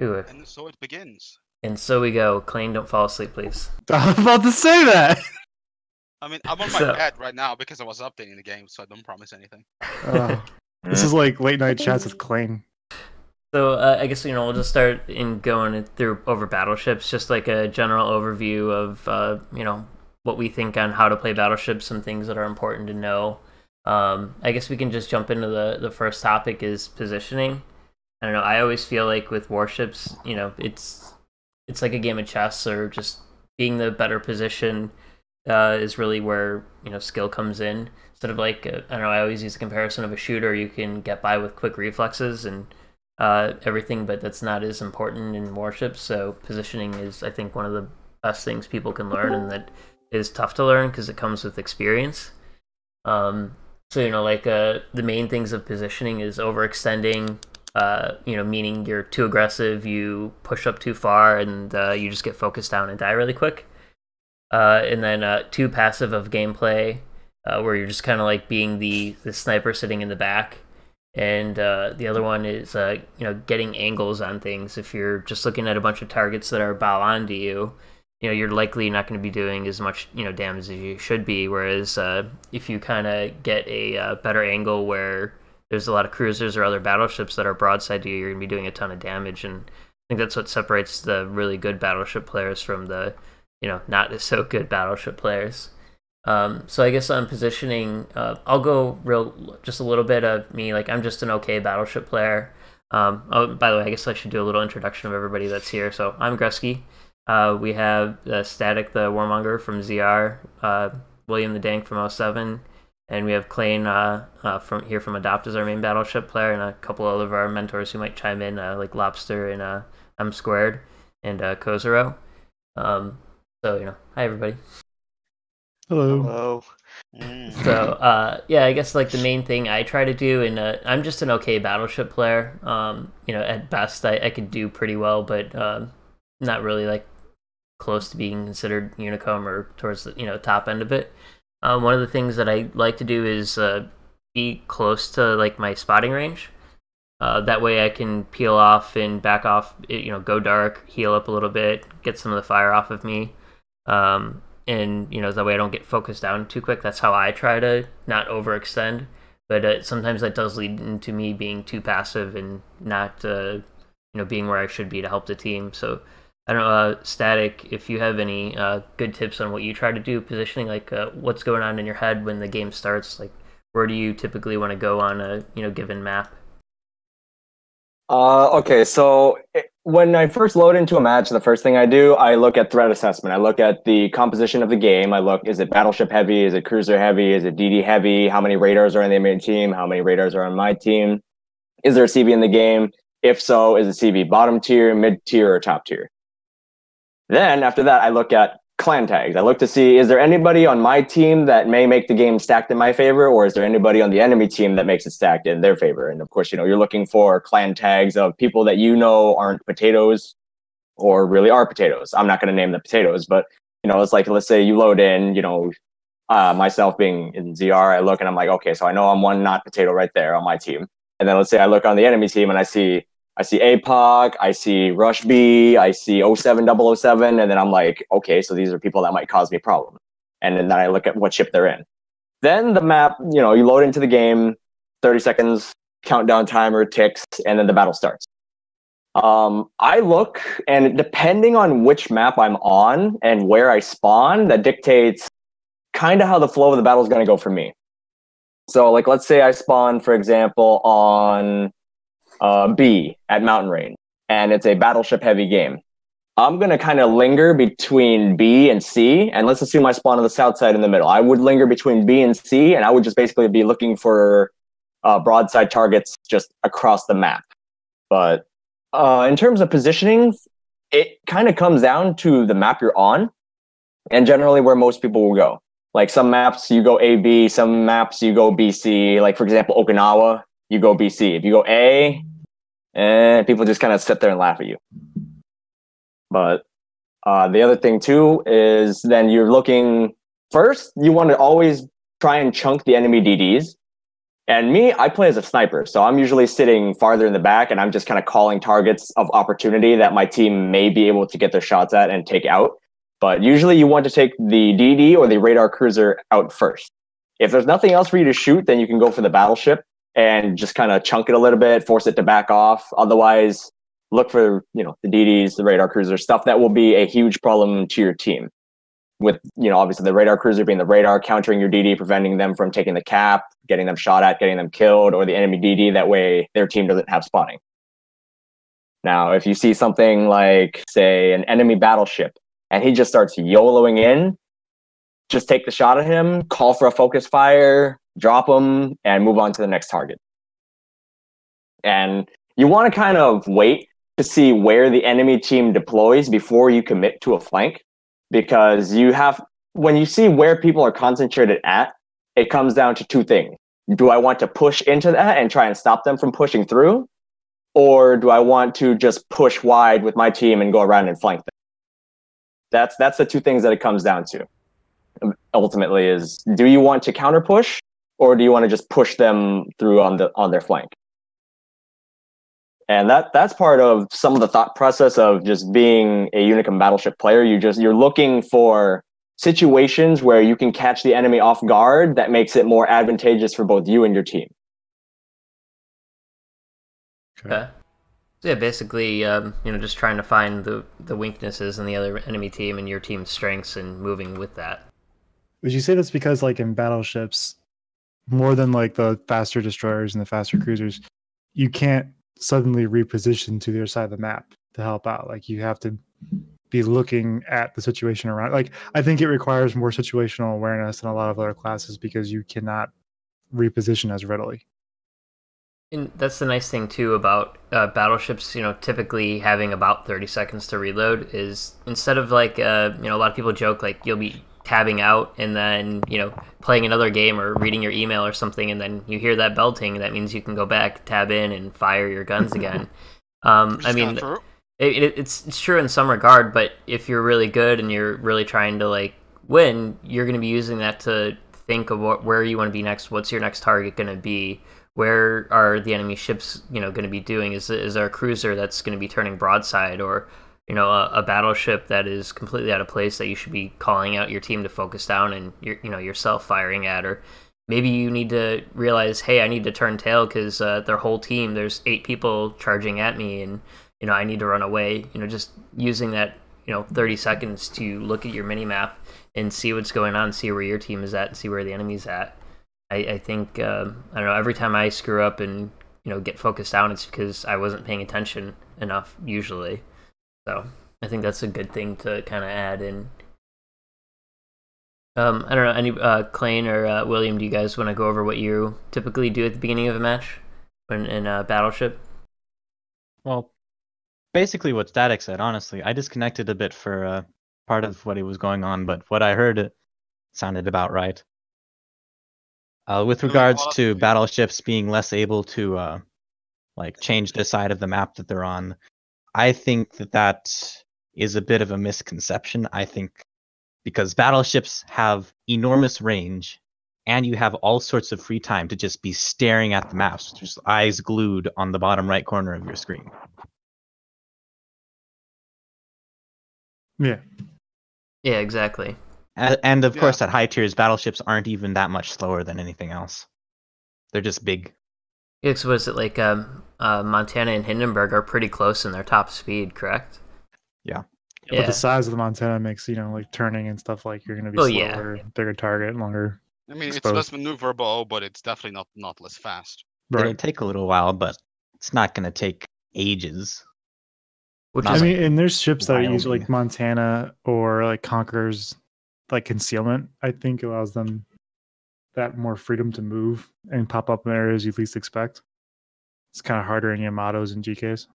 Ooh. And so it begins. And so we go. Klainn, don't fall asleep, please. I was about to say that. I mean, I'm on my bed right now because I was updating the game, so I don't promise anything. This is like late night chats with Klainn. So I guess we'll just start in going through over battleships, just like a general overview of what we think on how to play battleships, some things that are important to know. I guess we can just jump into the first topic is positioning. I don't know. I always feel like with warships, it's like a game of chess, or just being the better position is really where skill comes in. Instead of like I don't know, I always use the comparison of a shooter. You can get by with quick reflexes and everything, but that's not as important in warships. So positioning is, I think, one of the best things people can learn, and that is tough to learn because it comes with experience. So the main things of positioning is overextending. Meaning you're too aggressive, you push up too far, and you just get focused down and die really quick. And then too passive of gameplay, where you're just kind of like being the sniper sitting in the back. And the other one is getting angles on things. If you're just looking at a bunch of targets that are bow onto you, you're likely not going to be doing as much damage as you should be. Whereas if you kind of get a better angle where there's a lot of cruisers or other battleships that are broadside to you, you're going to be doing a ton of damage. And I think that's what separates the really good battleship players from the not so good battleship players. So I guess on positioning, I'll go just a little bit of me. Like, I'm just an okay battleship player. Oh, by the way, I guess I should do a little introduction of everybody that's here. So I'm Gruzky. We have StatikTheWarmonger from ZR, WilliamTheDank from 07, and we have Klainn from Adopt as our main battleship player, and a couple of our mentors who might chime in, like Lobster and M Squared and Kozero. So hi everybody. Hello. So I guess like the main thing I try to do, and I'm just an okay battleship player. At best I could do pretty well, but not really like close to being considered Unicom or towards the top end of it. One of the things that I like to do is be close to like my spotting range. That way I can peel off and back off, go dark, heal up a little bit, get some of the fire off of me. And that way I don't get focused down too quick. That's how I try to not overextend, but sometimes that does lead into me being too passive and not being where I should be to help the team. So I don't know, Static, if you have any good tips on what you try to do positioning, like what's going on in your head when the game starts, like where do you typically want to go on a given map? Okay, so when I first load into a match, the first thing I do, I look at threat assessment. I look at the composition of the game. I look, is it battleship heavy? Is it cruiser heavy? Is it DD heavy? How many radars are on the main team? How many radars are on my team? Is there a CV in the game? If so, is the CV bottom tier, mid tier, or top tier? Then after that, I look at clan tags. I look to see, is there anybody on my team that may make the game stacked in my favor, or is there anybody on the enemy team that makes it stacked in their favor? And of course, you're looking for clan tags of people that aren't potatoes or really are potatoes. I'm not going to name the potatoes, but it's like, let's say you load in, myself being in ZR, I look and I'm like, okay, so I know I'm one not potato right there on my team. And then let's say I look on the enemy team and I see APOC, I see Rush B, I see 07007, and then I'm like, okay, so these are people that might cause me problems. And then I look at what ship they're in. Then the map, you load into the game, 30 seconds, countdown timer ticks, and then the battle starts. I look, and depending on which map I'm on and where I spawn, that dictates kind of how the flow of the battle is going to go for me. So, like, let's say I spawn, for example, on B at Mountain Range, and it's a battleship heavy game. I'm going to kind of linger between B and C, and let's assume I spawn on the south side in the middle. I would linger between B and C, and I would just basically be looking for broadside targets just across the map. But in terms of positioning, it kind of comes down to the map you're on, and generally where most people will go. Like some maps you go A, B, some maps you go B, C. Like for example, Okinawa, you go B, C. If you go A, people just kind of sit there and laugh at you. But the other thing too is then you're looking first, you want to always try and chunk the enemy DDs. And me, I play as a sniper, so I'm usually sitting farther in the back, and I'm just kind of calling targets of opportunity that my team may be able to get their shots at and take out. But usually you want to take the DD or the radar cruiser out first. If there's nothing else for you to shoot, then you can go for the battleship and just kind of chunk it a little bit, force it to back off. Otherwise, look for, the DDs, the radar cruiser, stuff that will be a huge problem to your team. With, obviously the radar cruiser being the radar, countering your DD, preventing them from taking the cap, getting them shot at, getting them killed, or the enemy DD, that way their team doesn't have spotting. Now, if you see something like, say, an enemy battleship, and he just starts YOLOing in, just take the shot at him, call for a focus fire, drop him, and move on to the next target. And you want to kind of wait to see where the enemy team deploys before you commit to a flank. Because when you see where people are concentrated at, it comes down to two things. Do I want to push into that and try and stop them from pushing through? Or do I want to just push wide with my team and go around and flank them? That's the two things that it comes down to. Ultimately, is do you want to counter push, or do you want to just push them through on their flank? And that's part of some of the thought process of just being a Unicum Battleship player. You're looking for situations where you can catch the enemy off guard that makes it more advantageous for both you and your team. Okay. So yeah, basically, just trying to find the weaknesses in the other enemy team and your team's strengths and moving with that. Would you say that's because, like, in battleships, more than like the faster destroyers and the faster cruisers, you can't suddenly reposition to the other side of the map to help out? Like, you have to be looking at the situation around. Like, I think it requires more situational awareness than a lot of other classes because you cannot reposition as readily. And that's the nice thing too about battleships, typically having about 30 seconds to reload is, instead of like, a lot of people joke like you'll be tabbing out and then, playing another game or reading your email or something, and then you hear that bell ting, that means you can go back, tab in, and fire your guns again. I mean, it's true in some regard, but if you're really good and you're really trying to like win, you're going to be using that to think of where you want to be next. What's your next target going to be? Where are the enemy ships, going to be doing? Is there a cruiser that's going to be turning broadside, or a battleship that is completely out of place that you should be calling out your team to focus down and yourself firing at? Or maybe you need to realize, hey, I need to turn tail because their whole team, there's 8 people charging at me, and I need to run away. Just using that 30 seconds to look at your mini map and see what's going on, see where your team is at, and see where the enemy's at. I think I don't know, every time I screw up and get focused down, it's because I wasn't paying attention enough usually. So I think that's a good thing to kind of add in. I don't know, any Klainn or William, do you guys want to go over what you typically do at the beginning of a match in Battleship? Well, basically what Static said, honestly. I disconnected a bit for part of what was going on, but what I heard sounded about right. With regards to battleships being less able to change the side of the map that they're on, I think that is a bit of a misconception. I think because battleships have enormous range, and you have all sorts of free time to just be staring at the maps, just eyes glued on the bottom right corner of your screen. Yeah. Yeah, exactly. And of course, at high tiers, battleships aren't even that much slower than anything else. They're just big. Yeah, so was it like Montana and Hindenburg are pretty close in their top speed, correct? Yeah. But the size of the Montana makes, like turning and stuff, like you're going to be slower, bigger target, longer. I mean, exposed. It's less maneuverable, but it's definitely not less fast. Right. It'll take a little while, but it's not going to take ages. I mean, and there's ships that use like Montana or like Conqueror's like concealment. I think allows them that more freedom to move and pop up in areas you least expect. It's kind of harder in Yamatos and GKs.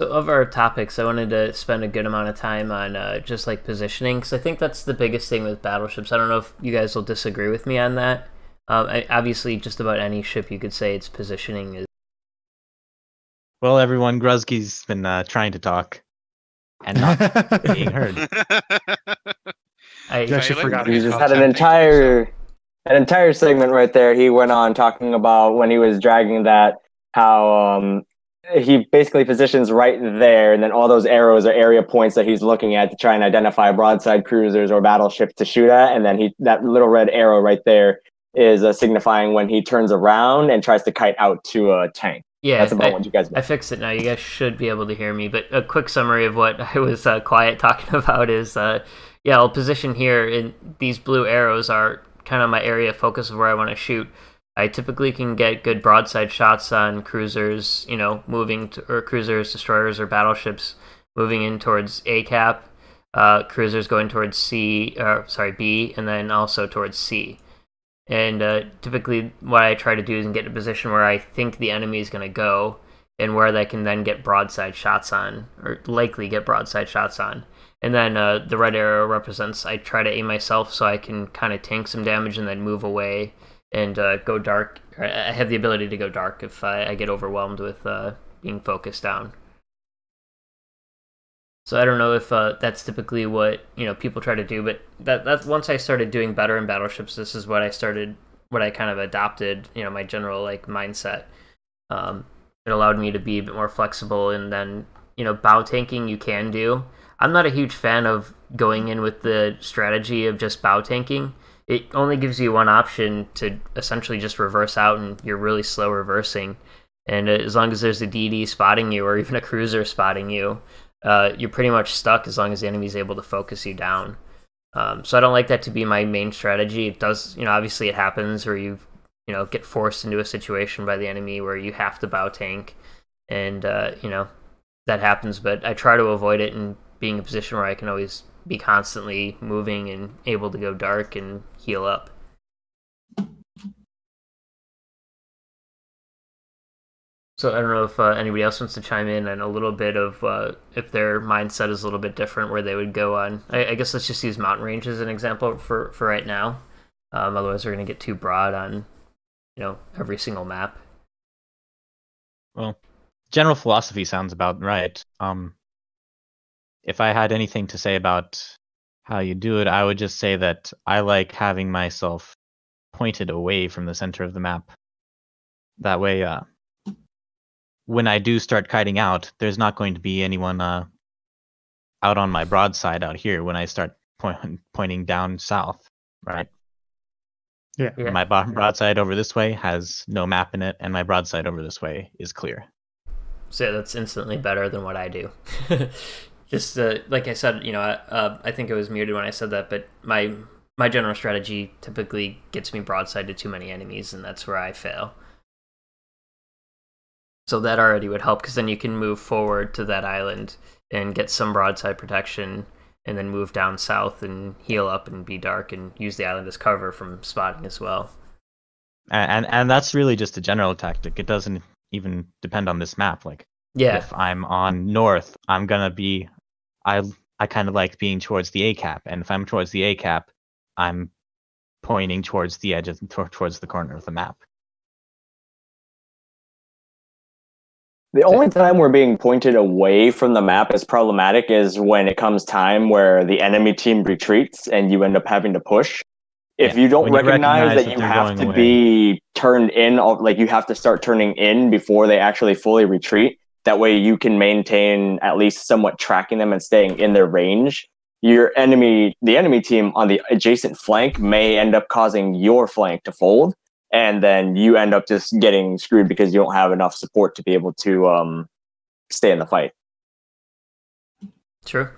So of our topics, I wanted to spend a good amount of time on just like positioning, because I think that's the biggest thing with battleships. I don't know if you guys will disagree with me on that. Obviously, just about any ship you could say its positioning is. Well, everyone, Gruzky's been trying to talk and not being heard. I actually forgot. You just had an entire an entire segment right there. He went on talking about when he was dragging that, how he basically positions right there, and then all those arrows are area points that he's looking at to try and identify broadside cruisers or battleships to shoot at, and then that little red arrow right there is signifying when he turns around and tries to kite out to a tank. Yeah, that's about what you guys. I fixed it now. You guys should be able to hear me. But a quick summary of what I was quiet talking about is, yeah, I'll position here, and these blue arrows are kind of my area of focus of where I want to shoot. I typically can get good broadside shots on cruisers, you know, or cruisers, destroyers, or battleships moving in towards A cap, cruisers going towards B, and then also towards C. And typically what I try to do is get in a position where I think the enemy is going to go, and where they can then get broadside shots on, or likely get broadside shots on. And then the red arrow represents I try to aim myself so I can kind of tank some damage and then move away and go dark. I have the ability to go dark if I get overwhelmed with being focused down. So I don't know if that's typically what people try to do, but that's once I started doing better in battleships, this is what I kind of adopted, my general mindset. It allowed me to be a bit more flexible, and then bow tanking you can do. I'm not a huge fan of going in with the strategy of just bow tanking. It only gives you one option to essentially just reverse out, and you're really slow reversing. And as long as there's a DD spotting you, or even a cruiser spotting you, you're pretty much stuck as long as the enemy's able to focus you down. So I don't like that to be my main strategy. It does, obviously it happens where you get forced into a situation by the enemy where you have to bow tank, and that happens. But I try to avoid it and being in a position where I can always be constantly moving and able to go dark and heal up. So I don't know if anybody else wants to chime in on a little bit of if their mindset is a little bit different, where they would go on. I guess let's just use mountain range as an example for right now. Otherwise, we're going to get too broad on every single map. Well, general philosophy sounds about right. If I had anything to say about how you do it, I would just say that I like having myself pointed away from the center of the map. That way, when I do start kiting out, there's not going to be anyone out on my broadside out here when I start pointing down south, right? Yeah. My broadside over this way has no map in it, and my broadside over this way is clear. So that's instantly better than what I do. Just like I said, I think it was muted when I said that, but my general strategy typically gets me broadside to too many enemies, and that's where I fail. So that already would help, because then you can move forward to that island and get some broadside protection, and then move down south and heal up and be dark and use the island as cover from spotting as well. And that's really just a general tactic. It doesn't even depend on this map. If I'm on north, I'm gonna be I kind of like being towards the A cap, and if I'm towards the A cap, I'm pointing towards the edge towards the corner of the map. The only time we're being pointed away from the map is problematic is when it comes time where the enemy team retreats and you end up having to push. If you don't recognize that you have to be turned in, you have to start turning in before they actually fully retreat, that way you can maintain at least somewhat tracking them and staying in their range. The enemy team on the adjacent flank may end up causing your flank to fold, and then you end up just getting screwed because you don't have enough support to be able to stay in the fight. True.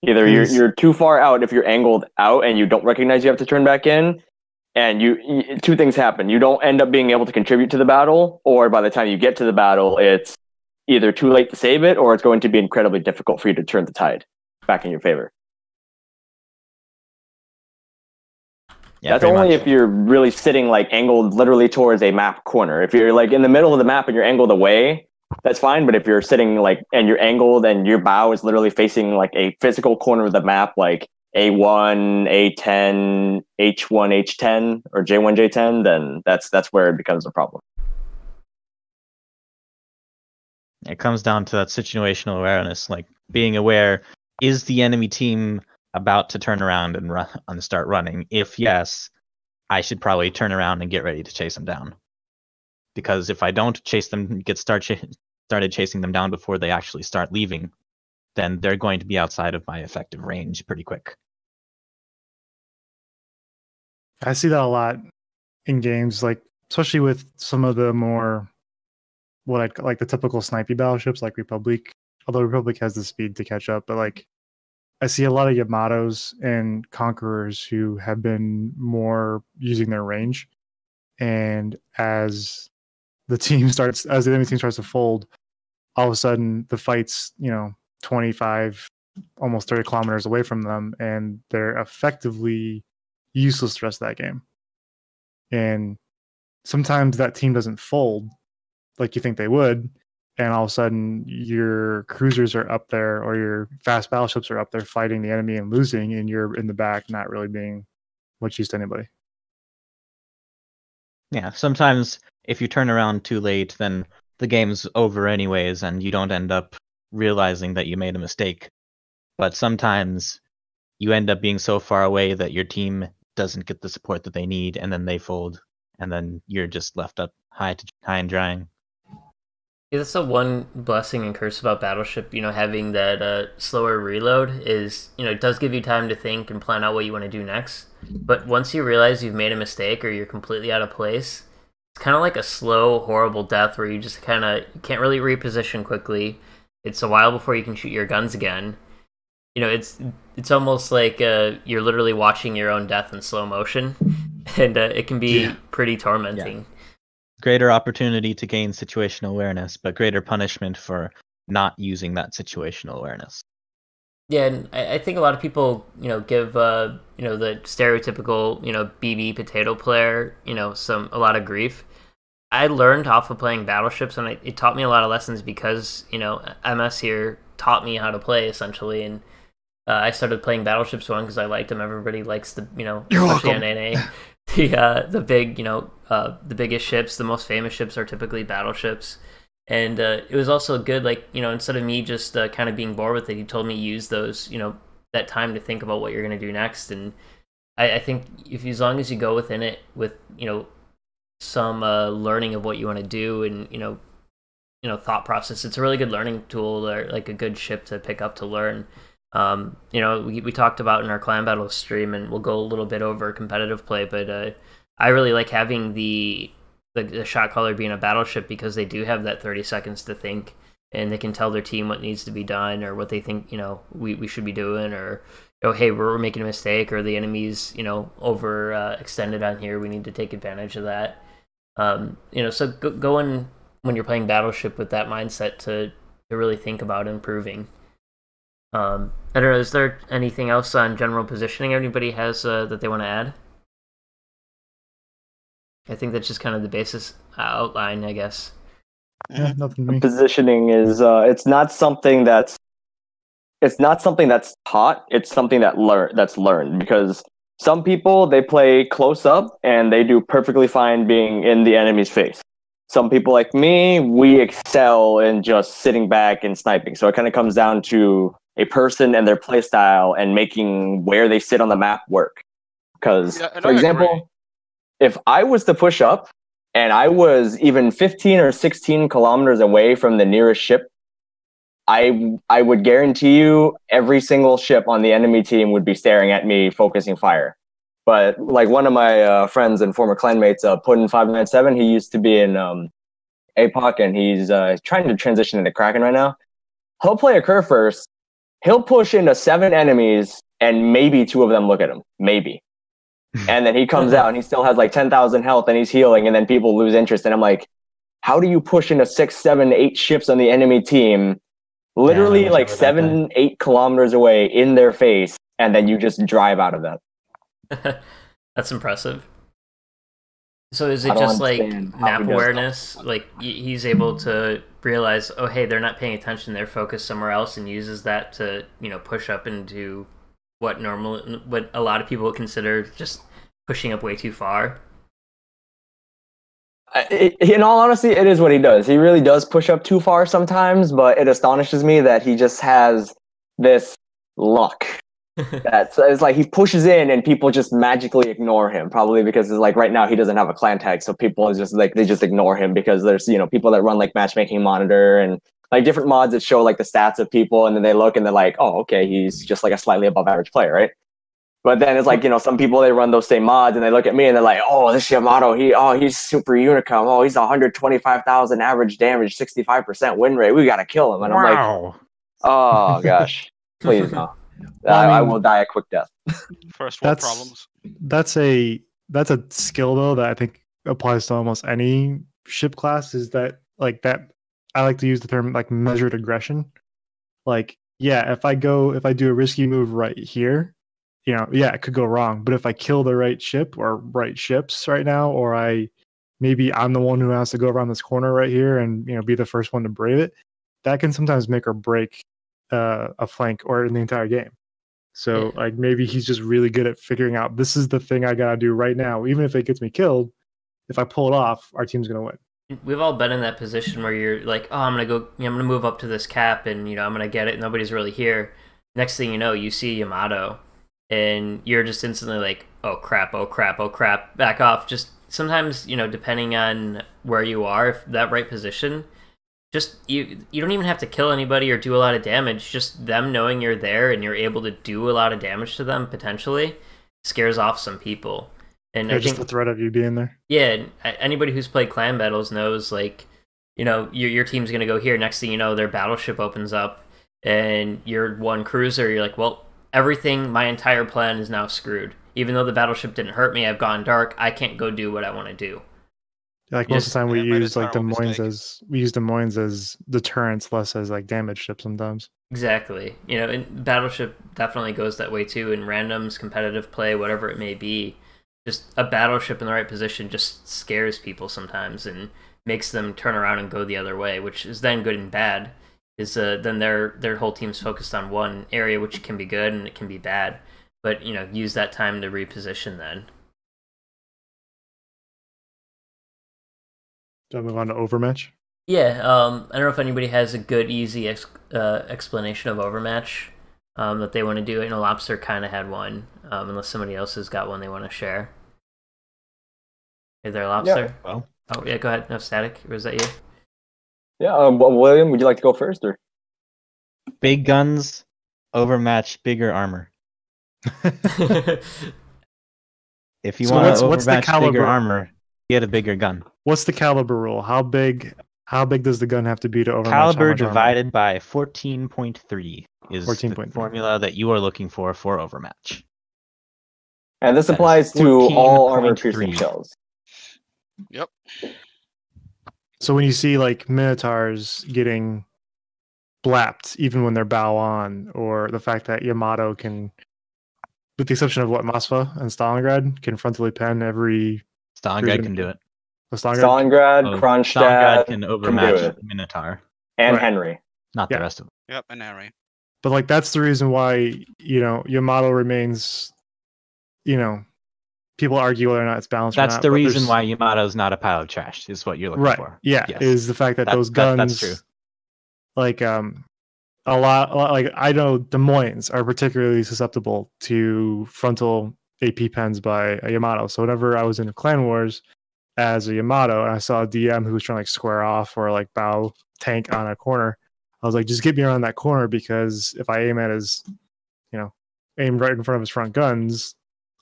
Either you're too far out if you're angled out and you don't recognize you have to turn back in, and two things happen. You don't end up being able to contribute to the battle, or by the time you get to the battle, it's either too late to save it, or it's going to be incredibly difficult for you to turn the tide back in your favor. Yeah, that's only if you're really sitting angled literally towards a map corner. If you're in the middle of the map and you're angled away, that's fine. But if you're sitting and you're angled and your bow is literally facing a physical corner of the map, like A1, A10, H1, H10, or J1, J10, then that's where it becomes a problem. It comes down to that situational awareness, being aware, is the enemy team about to turn around and start running? If yes, I should probably turn around and get ready to chase them down. Because if I don't chase them, started chasing them down before they actually start leaving, then they're going to be outside of my effective range pretty quick. I see that a lot in games, like especially with some of the more what I like the typical snipey battleships like Republic. Although Republic has the speed to catch up, but like I see a lot of Yamatos and Conquerors who have been more using their range, and as the enemy team starts to fold, all of a sudden the fight's 25, almost 30 kilometers away from them, and they're effectively useless the rest of that game. And sometimes that team doesn't fold like you think they would, and all of a sudden your cruisers are up there or your fast battleships are up there fighting the enemy and losing, and you're in the back not really being much use to anybody. Yeah, sometimes if you turn around too late, then the game's over anyways, and you don't end up realizing that you made a mistake. But sometimes you end up being so far away that your team doesn't get the support that they need, and then they fold, and then you're just left up high and drying. Yeah, that's the one blessing and curse about Battleship, having that slower reload is, it does give you time to think and plan out what you want to do next. But once you realize you've made a mistake or you're completely out of place, it's kind of like a slow, horrible death where you just kind of can't really reposition quickly. It's a while before you can shoot your guns again. It's almost like you're literally watching your own death in slow motion, and it can be pretty tormenting. Yeah. Greater opportunity to gain situational awareness, but greater punishment for not using that situational awareness. Yeah, and I think a lot of people, give the stereotypical, BB potato player, a lot of grief. I learned off of playing Battleships, and it taught me a lot of lessons because, MS here taught me how to play essentially, and I started playing Battleships 1 because I liked them. Everybody likes the, especially on NA, the big, the biggest ships, the most famous ships are typically battleships. And it was also good, like, instead of me just kind of being bored with it, he told me use those, that time to think about what you're going to do next. And I think as long as you go within it with, some learning of what you want to do and, thought process, it's a really good learning tool, or like a good ship to pick up to learn. We talked about in our clan battle stream, and we'll go a little bit over competitive play, but I really like having the shot caller being a battleship because they do have that 30 seconds to think, and they can tell their team what needs to be done or what they think we should be doing, or hey, we're making a mistake, or the enemy's over extended on here, we need to take advantage of that. So go in when you're playing Battleship with that mindset to really think about improving. I don't know, is there anything else on general positioning anybody has that they want to add? I think that's just kind of the basis outline, I guess. Yeah, nothing to me. Positioning is it's not something that's taught. It's something that's learned, because some people, they play close up and they do perfectly fine being in the enemy's face. Some people like me, we excel in just sitting back and sniping. So it kind of comes down to a person and their play style and making where they sit on the map work. Because, for example, if I was to push up and I was even 15 or 16 kilometers away from the nearest ship, I would guarantee you every single ship on the enemy team would be staring at me, focusing fire. But like one of my friends and former clanmates, Puddin597, he used to be in APOC, and he's trying to transition into Kraken right now. He'll play a curve first. He'll push into 7 enemies, and maybe 2 of them look at him. Maybe. And then he comes out, and he still has like 10,000 health, and he's healing, and then people lose interest. And I'm like, how do you push into 6, 7, 8 ships on the enemy team, literally like 7, 8 kilometers away in their face, and then you just drive out of that? That's impressive. So is it just like map awareness? Like he's able to realize, oh, hey, they're not paying attention, they're focused somewhere else, and uses that to, push up into what a lot of people would consider just pushing up way too far? In all honesty, it is what he does. He really does push up too far sometimes, but it astonishes me that he just has this luck That's it's like he pushes in and people just magically ignore him, probably because it's like right now he doesn't have a clan tag, so people is just like they just ignore him because there's people that run like matchmaking monitor and like different mods that show like the stats of people, and then they look and they're like, oh, okay, he's just like a slightly above average player, right? But then it's like some people they run those same mods and they look at me and they're like, oh, this Yamato, he's super unicum, oh, he's 125,000 average damage, 65% win rate, we gotta kill him, and I'm like, oh gosh, please no. Well, I will die a quick death. First world problems. That's a skill though that I think applies to almost any ship class. Is that like that? I like to use the term like measured aggression. Like, yeah, if I do a risky move right here, yeah, it could go wrong. But if I kill the right ship or right ships right now, or maybe I'm the one who has to go around this corner right here and be the first one to brave it, that can sometimes make or break a flank or in the entire game. So like maybe he's just really good at figuring out this is the thing I gotta do right now. Even if it gets me killed, if I pull it off, our team's gonna win. We've all been in that position where you're like, oh, I'm gonna move up to this cap and I'm gonna get it. Nobody's really here. Next thing you know, you see Yamato, and you're just instantly like, oh crap, oh crap, oh crap, back off. Just sometimes depending on where you are, if that right position. Just you don't even have to kill anybody or do a lot of damage. Just them knowing you're there and you're able to do a lot of damage to them potentially scares off some people. And I just think the threat of you being there. Yeah, anybody who's played clan battles knows like your team's gonna go here. Next thing you know, their battleship opens up and you're one cruiser. You're like, well, my entire plan is now screwed. Even though the battleship didn't hurt me, I've gone dark. I can't go do what I want to do. Like most of the time we use like Des Moines as deterrence, less as like damage ship sometimes. Exactly. And Battleship definitely goes that way too. In randoms, competitive play, whatever it may be, just a battleship in the right position just scares people sometimes and makes them turn around and go the other way, which is then good and bad. Is then their whole team's focused on one area, which can be good and it can be bad. But use that time to reposition then. Do I move on to Overmatch? Yeah, I don't know if anybody has a good, easy explanation of Overmatch that they want to do. I know Lobster kind of had one, unless somebody else has got one they want to share. Is there, Lobster? Yeah. Well, oh yeah, go ahead. No, Static, or was that you? Yeah, William, would you like to go first, or? Big guns, Overmatch, bigger armor. If you want to overmatch bigger armor, get a bigger gun. What's the caliber rule? How big does the gun have to be to overmatch? Caliber divided by 14.3 is 14. The formula that you are looking for Overmatch. And this applies to all armor-piercing shells. Yep. So when you see like Minotaurs getting blapped, even when they're bow on, or the fact that Yamato can, with the exception of Moskva and Stalingrad, can frontally pen every... Stalingrad can do it. Stalingrad, Kronstadt can overmatch Minotaur. And Henry. Not the rest of them. Yep, and Henry. But like that's the reason why, Yamato remains, people argue whether or not it's balanced. That's or not, the reason why Yamato's not a pile of trash, is what you're looking for. Yeah, yes. Is the fact that those guns, that's true. Like a lot, like I know Des Moines are particularly susceptible to frontal AP pens by a Yamato. So whenever I was in Clan Wars as a Yamato and I saw a DM who was trying to like square off or like bow tank on a corner, I was like, just get me around that corner, because if I aim at his, aim right in front of his front guns,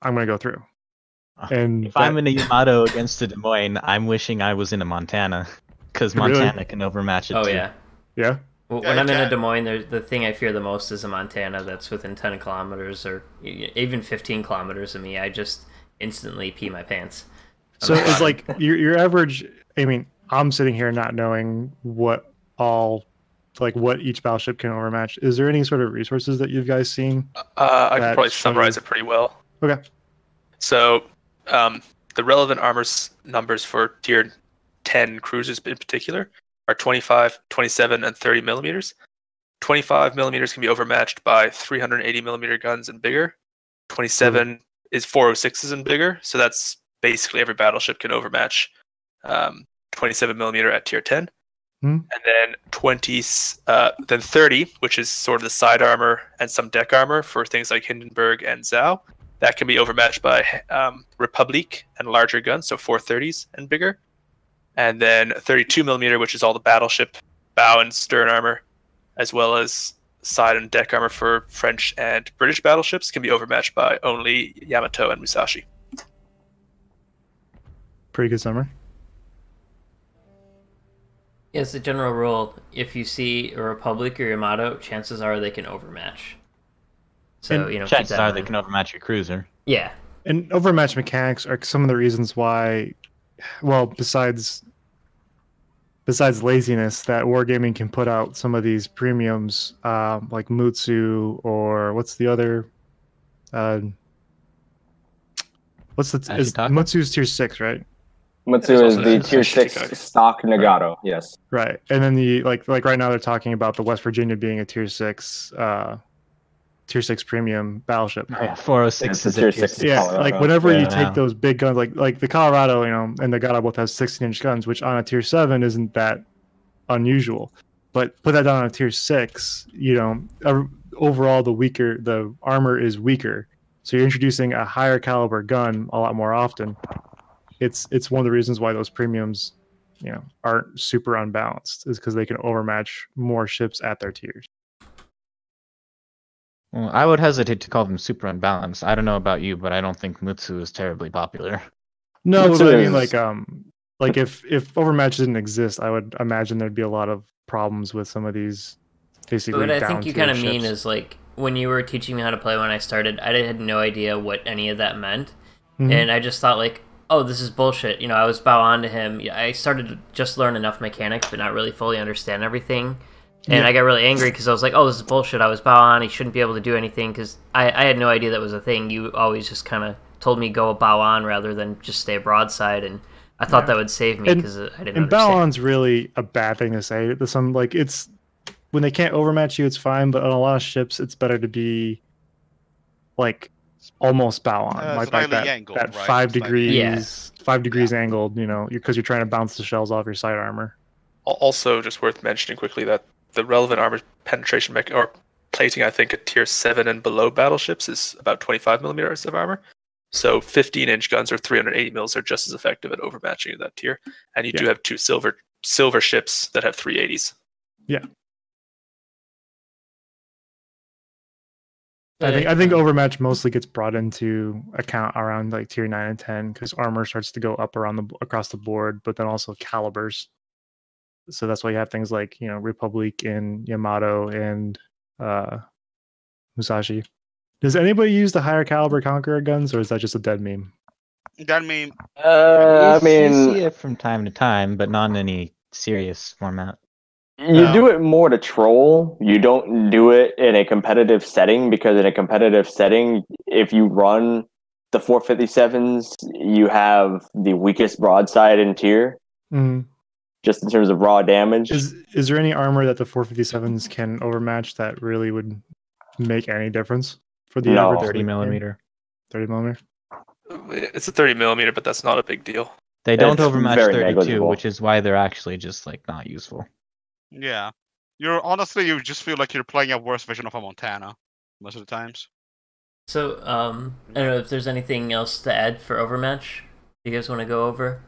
I'm gonna go through. And if I'm in a Yamato against a Des Moines, I'm wishing I was in a Montana, because Montana can overmatch it. Oh too. Yeah. Well, when I'm in a Des Moines, the thing I fear the most is a Montana that's within 10 kilometers or even 15 kilometers of me. I just instantly pee my pants. So it's like your average. I mean, I'm sitting here not knowing what each battleship can overmatch. Is there any sort of resources that you guys seen? I can probably summarize it pretty well. Okay. So the relevant armor numbers for tier 10 cruisers in particular are 25, 27, and 30 millimeters. 25 millimeters can be overmatched by 380 millimeter guns and bigger. 27 is 406s and bigger, so that's basically every battleship can overmatch 27 millimeter at tier 10. And then 20, then 30, which is sort of the side armor and some deck armor for things like Hindenburg and Zhao. That can be overmatched by Republic and larger guns, so 430s and bigger. And then 32 millimeter, which is all the battleship bow and stern armor, as well as side and deck armor for French and British battleships, can be overmatched by only Yamato and Musashi. Pretty good summary. Yeah, as a general rule, if you see a Republic or Yamato, chances are they can overmatch. So, and chances are they can overmatch your cruiser. Yeah. And overmatch mechanics are some of the reasons why, well, besides laziness, that Wargaming can put out some of these premiums, like Mutsu, or what's the other? Mutsu's tier 6, right? Mutsu is the tier 6 stock Nagato, right. Yes. Right, and then the like right now they're talking about the West Virginia being a tier 6 premium battleship. Oh, yeah, 406 is a tier 6. Yeah, Colorado. Like whenever you take those big guns, like the Colorado, and the Nagato both have 16-inch guns, which on a tier 7 isn't that unusual. But put that down on a tier 6, overall the armor is weaker. So you're introducing a higher caliber gun a lot more often. It's one of the reasons why those premiums, aren't super unbalanced, is because they can overmatch more ships at their tiers. Well, I would hesitate to call them super unbalanced. I don't know about you, but I don't think Mutsu is terribly popular. No, but I mean, like if Overmatch didn't exist, I would imagine there'd be a lot of problems with some of these basically. What I think you kind of mean is, like, when you were teaching me how to play when I started, I had no idea what any of that meant, and I just thought, like, oh, this is bullshit. I was bow on to him. I started to just learn enough mechanics, but not really fully understand everything. And I got really angry because I was like, oh, this is bullshit. I was bow on. He shouldn't be able to do anything because I had no idea that was a thing. You always just kind of told me go bow on rather than just stay broadside. And I thought that would save me because I didn't understand. And bow on's really a bad thing to say. It's when they can't overmatch you, it's fine. But on a lot of ships, it's better to be like almost bow on, like that angled, that right? 5 degrees, 5 degrees angled. Because you're trying to bounce the shells off your side armor. Also, just worth mentioning quickly that the relevant armor penetration or plating, I think, at tier 7 and below battleships is about 25 millimeters of armor. So 15-inch guns or 380 mils are just as effective at overmatching that tier. And you do have 2 silver ships that have 380s. Yeah. I think overmatch mostly gets brought into account around like tier 9 and 10 because armor starts to go up across the board, but then also calibers. So that's why you have things like Republic and Yamato and Musashi. Does anybody use the higher caliber Conqueror guns, or is that just a dead meme? Dead meme. I mean, you see it from time to time, but not in any serious format. You do it more to troll. You don't do it in a competitive setting because in a competitive setting, if you run the 457s, you have the weakest broadside in tier. Mm. Just in terms of raw damage. Is there any armor that the 457s can overmatch that really would make any difference for the average 30 millimeter? 30 millimeter? It's a 30 millimeter, but that's not a big deal. They don't overmatch 32, which is why they're actually just like not useful. Yeah. You just feel like you're playing a worse version of a Montana most of the times. So, I don't know if there's anything else to add for Overmatch you guys want to go over.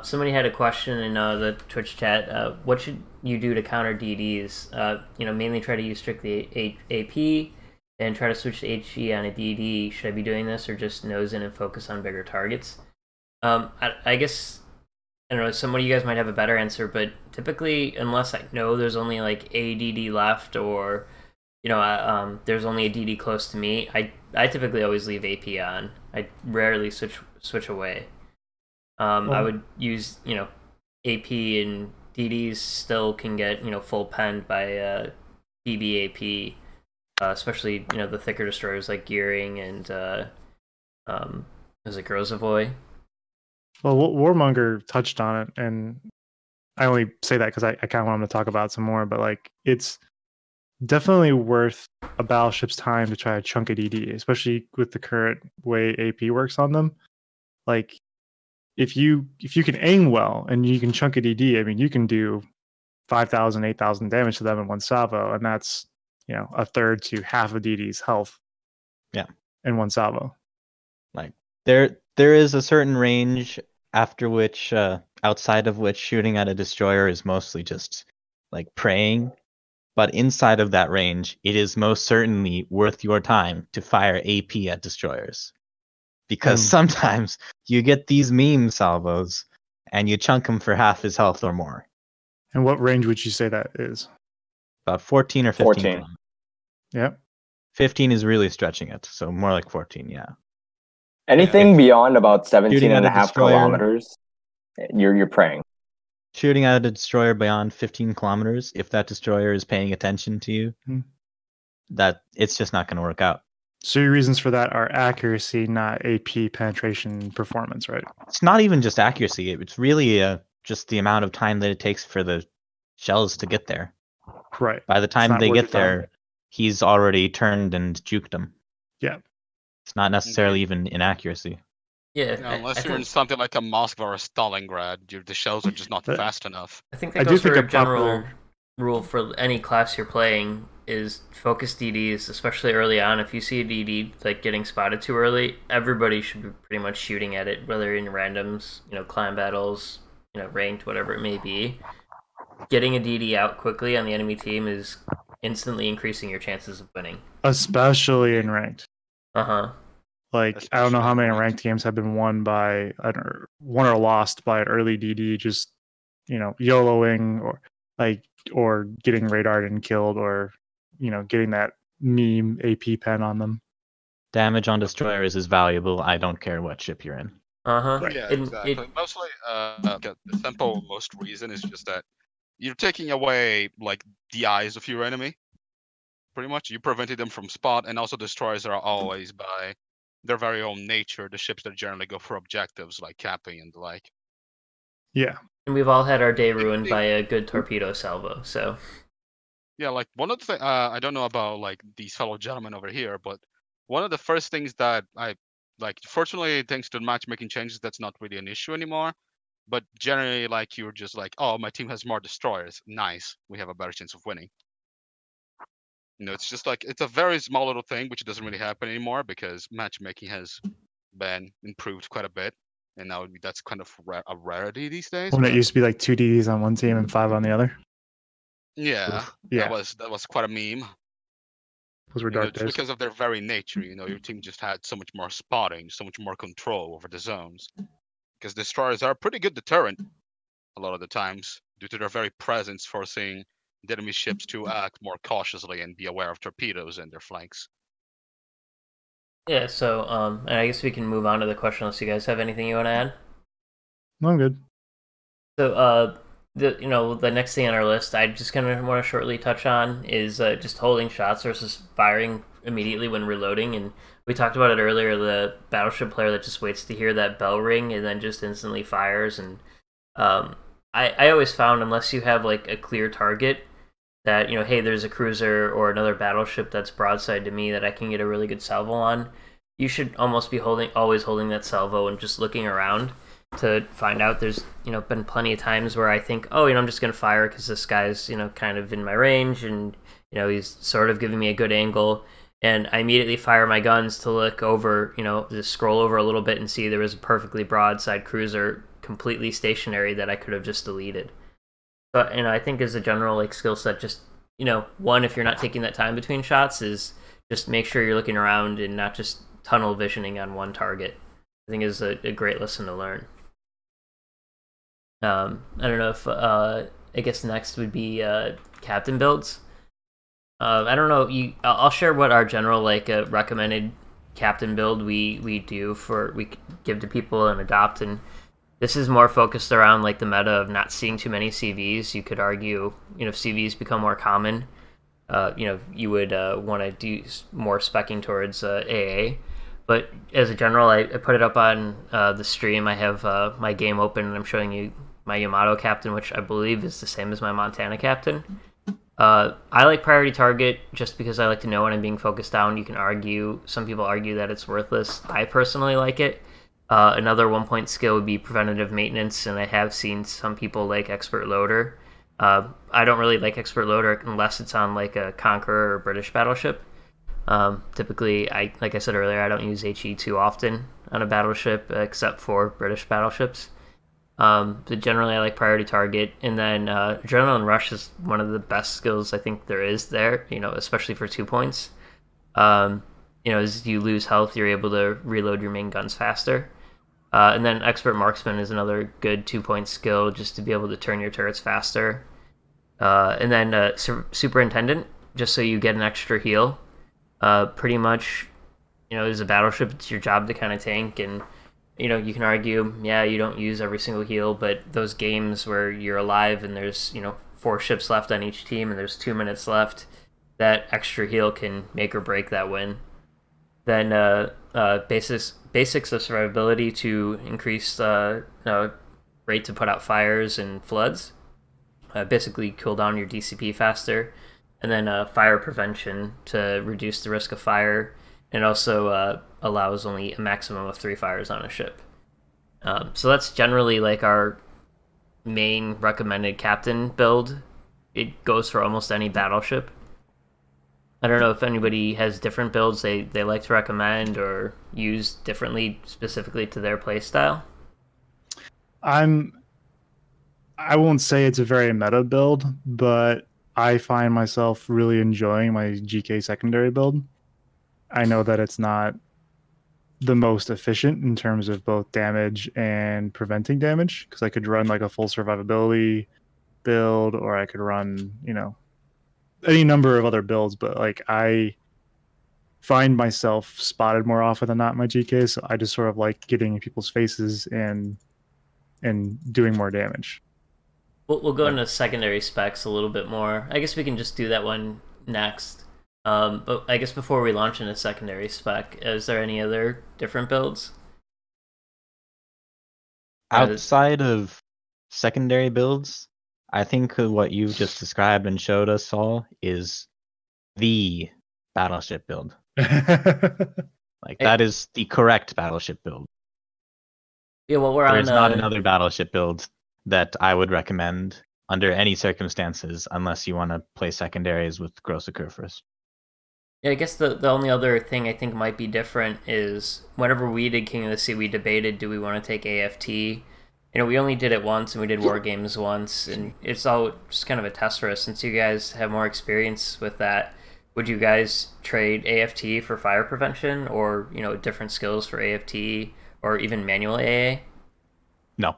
Somebody had a question in the Twitch chat. What should you do to counter DDs? Mainly try to use strictly AP and try to switch to HE on a DD. Should I be doing this or just nose in and focus on bigger targets? I guess, I don't know, some of you guys might have a better answer, but typically, unless I know there's only like a DD left or, there's only a DD close to me, I typically always leave AP on. I rarely switch away. I would use, AP and DDs still can get, full penned by BBAP, especially, the thicker destroyers like Gearing and, is it Grozavoy? Well, Warmonger touched on it, and I only say that because I kind of want him to talk about it some more, but like it's definitely worth a battleship's time to try to chunk a DD, especially with the current way AP works on them. Like, if you can aim well and you can chunk a DD, I mean, you can do 5,000, 8,000 damage to them in one salvo, and that's, you know, a third to half of DD's health. Yeah. In one salvo. Like there is a certain range after which, outside of which shooting at a destroyer is mostly just like praying. But inside of that range, it is most certainly worth your time to fire AP at destroyers. Because sometimes you get these meme salvos and you chunk them for half his health or more. And what range would you say that is? About 14 or 15 14. kilometers. Yep. 15 is really stretching it, so more like 14, yeah. Anything beyond about 17 Shooting and at a a half destroyer. kilometers, you're praying. Shooting at a destroyer beyond 15 kilometers, if that destroyer is paying attention to you, that it's just not going to work out. So your reasons for that are accuracy, not AP penetration performance, right? It's not even just accuracy. It's really just the amount of time that it takes for the shells to get there. Right. By the time not they worth get your time. there, he's already turned and juked them. Yeah. It's not necessarily even inaccuracy. Yeah, Yeah, unless you're in something like a Moscow or a Stalingrad, the shells are just not But- fast enough. I think I that do goes think for a a general popular- rule for any class you're playing is focus DDs, especially early on. If you see a DD like getting spotted too early, everybody should be pretty much shooting at it, whether in randoms, clan battles, ranked, whatever it may be. Getting a DD out quickly on the enemy team is instantly increasing your chances of winning. Especially in ranked. Uh-huh. Like, I don't know how Especially many in ranked games have been won or lost by an early DD just, YOLOing or getting radared and killed, or, getting that meme AP pen on them. Damage on destroyers is valuable. I don't care what ship you're in. Uh-huh. Yeah, And exactly. Mostly, the simple most reason is just that you're taking away like the eyes of your enemy. Pretty much, you prevented them from spot, and also destroyers are always by their very own nature the ships that generally go for objectives like capping and the like. Yeah. And we've all had our day ruined by a good torpedo salvo, so... Yeah, like one of the things, I don't know about like these fellow gentlemen over here, but one of the first things that I like, fortunately, thanks to the matchmaking changes, that's not really an issue anymore. But generally, like, you're just like, oh, my team has more destroyers. Nice, we have a better chance of winning. It's just like, it's a very small little thing, which doesn't really happen anymore because matchmaking has been improved quite a bit. And now that's kind of a rarity these days. When it but- used to be like 2 DDs on one team and 5 on the other. Yeah, Yeah. that was quite a meme. Those were dark It's days. because of their very nature. Your team just had so much more spotting, so much more control over the zones. Because destroyers are a pretty good deterrent a lot of the times, due to their very presence, forcing the enemy ships to act more cautiously and be aware of torpedoes in their flanks. Yeah, so, and I guess we can move on to the question unless you guys have anything you want to add. No, I'm good. So, the next thing on our list I just kind of want to shortly touch on is just holding shots versus firing immediately when reloading. And we talked about it earlier, the Battleship player that just waits to hear that bell ring and then just instantly fires. And I always found, unless you have like a clear target that, hey, there's a cruiser or another battleship that's broadside to me that I can get a really good salvo on, you should almost be always holding that salvo and just looking around to find out. There's been plenty of times where I think, oh, I'm just gonna fire because this guy's kind of in my range and he's sort of giving me a good angle, and I immediately fire my guns to look over, just scroll over a little bit and see there was a perfectly broadside cruiser completely stationary that I could have just deleted. But I think as a general like skill set, just one, if you're not taking that time between shots, is just make sure you're looking around and not just tunnel visioning on one target. I think is a great lesson to learn. I don't know if I guess next would be captain builds. I don't know. I'll share what our general recommended captain build we give to people and adopt, and this is more focused around like the meta of not seeing too many CVs. You could argue, if CVs become more common, you would want to do more speccing towards AA. But as a general, I put it up on the stream. I have my game open, and I'm showing you my Yamato captain, which I believe is the same as my Montana captain. I like priority target just because I like to know when I'm being focused down. You can argue, some people argue that it's worthless. I personally like it. Another 1-point skill would be preventative maintenance, and I have seen some people like expert loader. I don't really like expert loader unless it's on like a Conqueror or British battleship. Typically, like I said earlier, I don't use HE too often on a battleship except for British battleships. But generally, I like priority target, and then adrenaline rush is one of the best skills I think there is there. Especially for 2 points. As you lose health, you're able to reload your main guns faster. And then expert marksman is another good 2-point skill just to be able to turn your turrets faster. And then superintendent, just so you get an extra heal. Pretty much, as a battleship, it's your job to kind of tank, and you can argue, yeah, you don't use every single heal, but those games where you're alive and there's 4 ships left on each team and there's 2 minutes left, that extra heal can make or break that win. Then basics of survivability to increase rate to put out fires and floods. Basically cool down your DCP faster. And then fire prevention to reduce the risk of fire. And also allows only a maximum of 3 fires on a ship. So that's generally like our main recommended captain build. It goes for almost any battleship. I don't know if anybody has different builds they like to recommend or use differently specifically to their playstyle. I won't say it's a very meta build, but I find myself really enjoying my GK secondary build. I know that it's not the most efficient in terms of both damage and preventing damage, because I could run like a full survivability build, or I could run, any number of other builds, but like I find myself spotted more often than not in my GK, so I just sort of like getting in people's faces and doing more damage. We'll go into secondary specs a little bit more. I guess we can just do that one next. But I guess before we launch into secondary spec, is there any other different builds? Outside of secondary builds, I think what you've just described and showed us all is the battleship build. Like, that is the correct battleship build. Yeah, well, There's not another battleship build that I would recommend under any circumstances unless you want to play secondaries with Gross first. Yeah, I guess the only other thing I think might be different is whenever we did King of the Sea, we debated, do we want to take AFT? We only did it once, and we did War Games once, and it's all just kind of a test for us. Since you guys have more experience with that, would you guys trade AFT for fire prevention, or different skills for AFT, or even manual AA? No.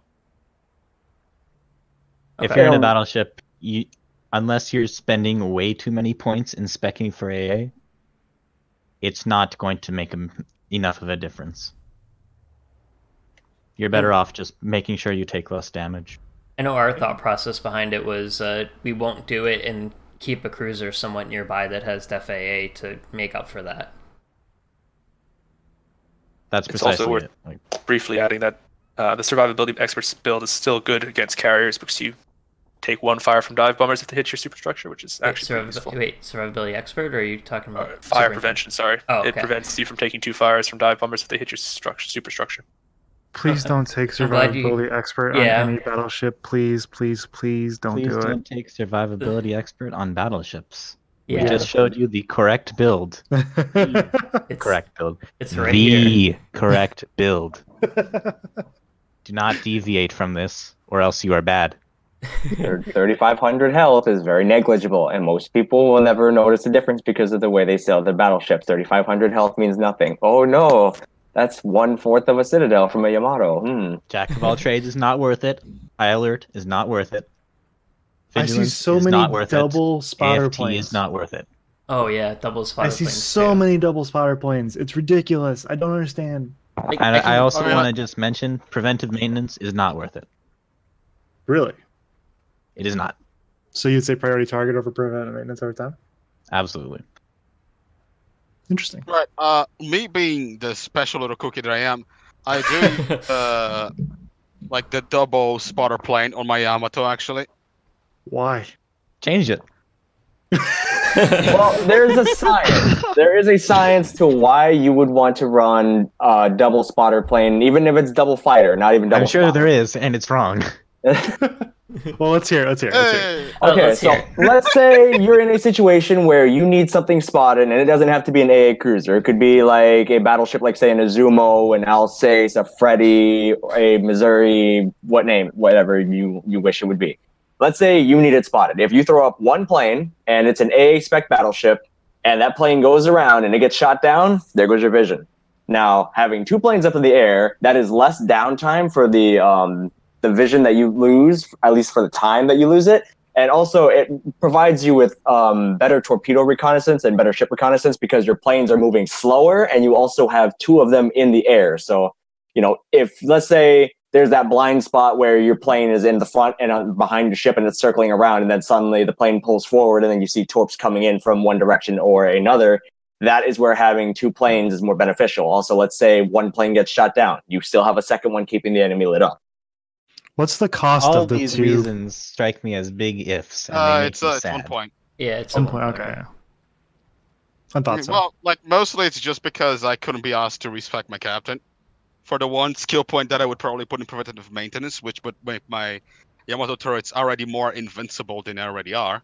Okay. If you're in a battleship, unless you're spending way too many points in speccing for AA, it's not going to make enough of a difference. You're better off just making sure you take less damage. I know our thought process behind it was we won't do it and keep a cruiser somewhat nearby that has Def AA to make up for that. That's It's precisely also worth briefly adding that the survivability experts build is still good against carriers because you take 1 fire from dive bombers if they hit your superstructure, which is actually pretty useful. Wait, survivability expert, or are you talking about fire prevention? Sorry, oh, okay. It prevents you from taking 2 fires from dive bombers if they hit your superstructure. Please don't take survivability expert on any battleship. Please don't do it. Please don't take survivability expert on battleships. Yeah. We just showed you the correct build. Correct build. It's right the here. Correct build. Do not deviate from this, or else you are bad. 3,500 health is very negligible, and most people will never notice the difference because of the way they sail their battleship. 3,500 health means nothing. Oh no, that's 1/4 of a citadel from a Yamato. Jack of all trades is not worth it. High alert is not worth it. Vigilance, I see so many double spotter AFT planes. Is not worth it. Oh yeah, double spotter planes. I see so many double spotter planes. It's ridiculous. I don't understand. I also want to just mention preventive maintenance is not worth it. Really? It is not. So you'd say priority target over preventive maintenance every time? Absolutely. Interesting. Right. Me being the special little cookie that I am, I do like the double spotter plane on my Yamato actually. Why? Change it. Well, there's a science. There is a science to why you would want to run double spotter plane, even if it's double fighter, not even double. I'm sure spotter. there is, and it's wrong. Well, let's hear. Let's hear. Let's hear. Hey! Okay, let's so hear it. let's say you're in a situation where you need something spotted, and it doesn't have to be an AA cruiser. It could be like a battleship, like say an Azumo, an Alsace, a Freddy, a Missouri, whatever you wish it would be. Let's say you need it spotted. If you throw up one plane and it's an AA spec battleship, and that plane goes around and it gets shot down, there goes your vision. Now, having two planes up in the air, that is less downtime for the vision that you lose, at least for the time that you lose it. And also, it provides you with better torpedo reconnaissance and better ship reconnaissance because your planes are moving slower, and you also have two of them in the air. So, if let's say there's that blind spot where your plane is in the front and behind your ship and it's circling around, and then suddenly the plane pulls forward, and then you see torps coming in from one direction or another, that is where having two planes is more beneficial. Also, let's say one plane gets shot down. You still have a second one keeping the enemy lit up. What's the cost All of the these two? reasons strike me as big ifs, and they make It's me 1 sad. point. Yeah, it's Some a point. one Okay. point. I thought so. Well, like mostly it's just because I couldn't be asked to respect my captain. For the one skill point that I would probably put in preventative maintenance, which would make my Yamato turrets already more invincible than they already are.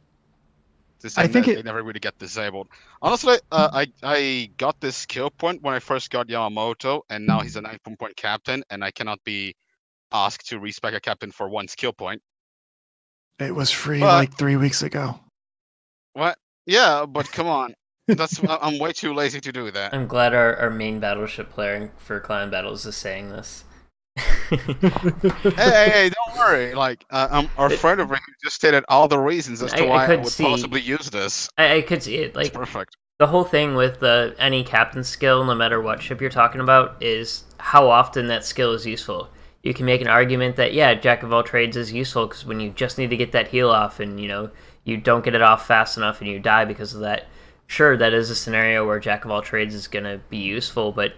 I think they never really get disabled. Honestly, I got this skill point when I first got Yamamoto, and now he's a 9-point captain, and I cannot be asked to respec a captain for one skill point. It was free But- like 3 weeks ago. What? Yeah, but come on. I'm way too lazy to do that. I'm glad our main battleship player for Klainn Battles is saying this. Hey, don't worry. Like, our friend over here just stated all the reasons as to why I could would see- possibly use this. I could see it. It's Like, perfect. the whole thing with any captain skill, no matter what ship you're talking about, is how often that skill is useful. You can make an argument that, yeah, Jack of all trades is useful because when you just need to get that heal off and, you don't get it off fast enough and you die because of that, sure, that is a scenario where Jack of all trades is going to be useful, but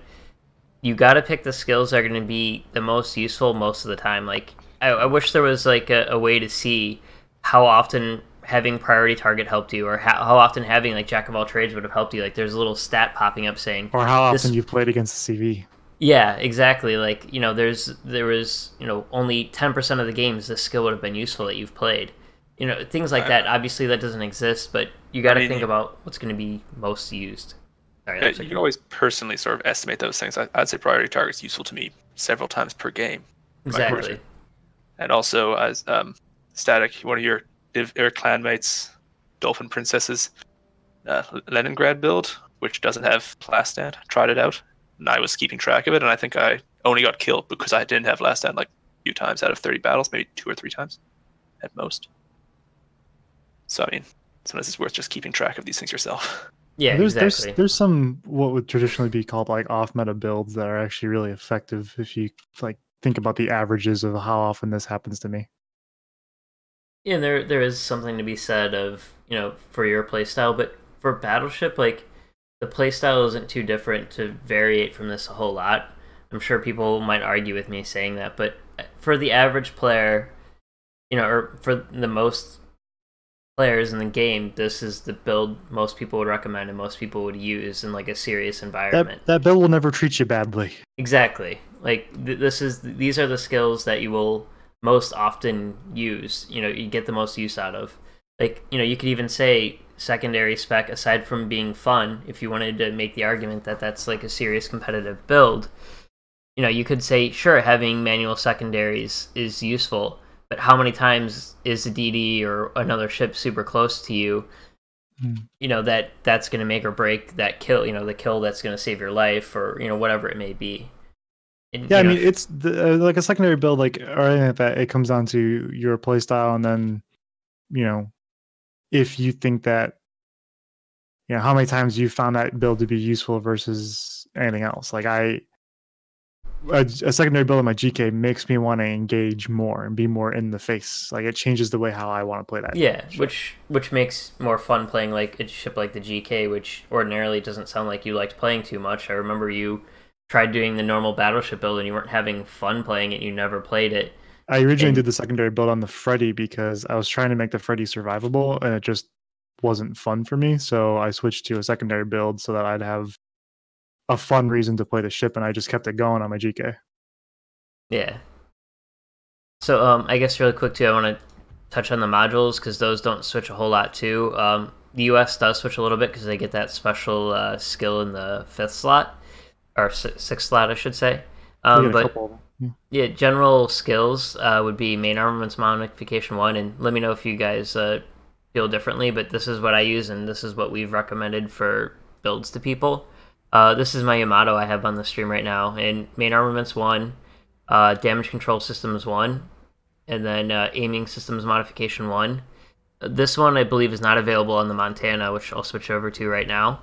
you got to pick the skills that are going to be the most useful most of the time. Like, I wish there was like a way to see how often having priority target helped you, or how often having like Jack of all trades would have helped you. Like, there's a little stat popping up saying, Or how This- often you've played against the CV. yeah, exactly. Like, there was only 10% of the games this skill would have been useful that you've played. Things like that. Obviously, that doesn't exist, but you got to think about what's going to be most used. Sorry, Yeah, that's you can always personally sort of estimate those things. I'd say priority target's useful to me several times per game. exactly. And also, as Static, one of your clan mates, Dolphin Princesses, Leningrad build, which doesn't have last stand, tried it out, and I was keeping track of it, and I think I only got killed because I didn't have last stand like a few times out of 30 battles, maybe 2 or 3 times at most. So, I mean, sometimes it's worth just keeping track of these things yourself. Yeah, exactly. There's some what would traditionally be called like off meta builds that are actually really effective if you like think about the averages of how often this happens to me. Yeah, there is something to be said of, for your playstyle, but for Battleship, like, the playstyle isn't too different to variate from this a whole lot. I'm sure people might argue with me saying that, but for the average player, or for the most players in the game, this is the build most people would recommend and most people would use in like a serious environment. That build will never treat you badly. Exactly. Like, these are the skills that you will most often use, you get the most use out of. Like, you could even say secondary spec, aside from being fun, if you wanted to make the argument that that's like a serious competitive build, you could say, sure, having manual secondaries is useful, but how many times is a DD or another ship super close to you, that's going to make or break that kill, the kill that's going to save your life, or, whatever it may be. And, Yeah, I mean, it's like a secondary build, like, or anything like that. It comes down to your playstyle, and then, if you think that, how many times you found that build to be useful versus anything else. Like, a secondary build in my GK makes me want to engage more and be more in the face. Like, it changes the way how I want to play that. Yeah, ship. which makes more fun playing like a ship like the GK, which ordinarily doesn't sound like you liked playing too much. I remember you tried doing the normal Battleship build and you weren't having fun playing it. You never played it. I originally did the secondary build on the Freddy because I was trying to make the Freddy survivable, and it just wasn't fun for me. So I switched to a secondary build so that I'd have a fun reason to play the ship, and I just kept it going on my GK. Yeah. So I guess really quick too, I want to touch on the modules because those don't switch a whole lot too. The US does switch a little bit because they get that special skill in the 5th slot, or 6th slot, I should say. But yeah, general skills would be main armaments modification 1, and let me know if you guys feel differently, but this is what I use, and this is what we've recommended for builds to people. This is my Yamato I have on the stream right now, and main armaments 1, damage control systems 1, and then aiming systems modification 1. This one I believe is not available on the Montana, which I'll switch over to right now.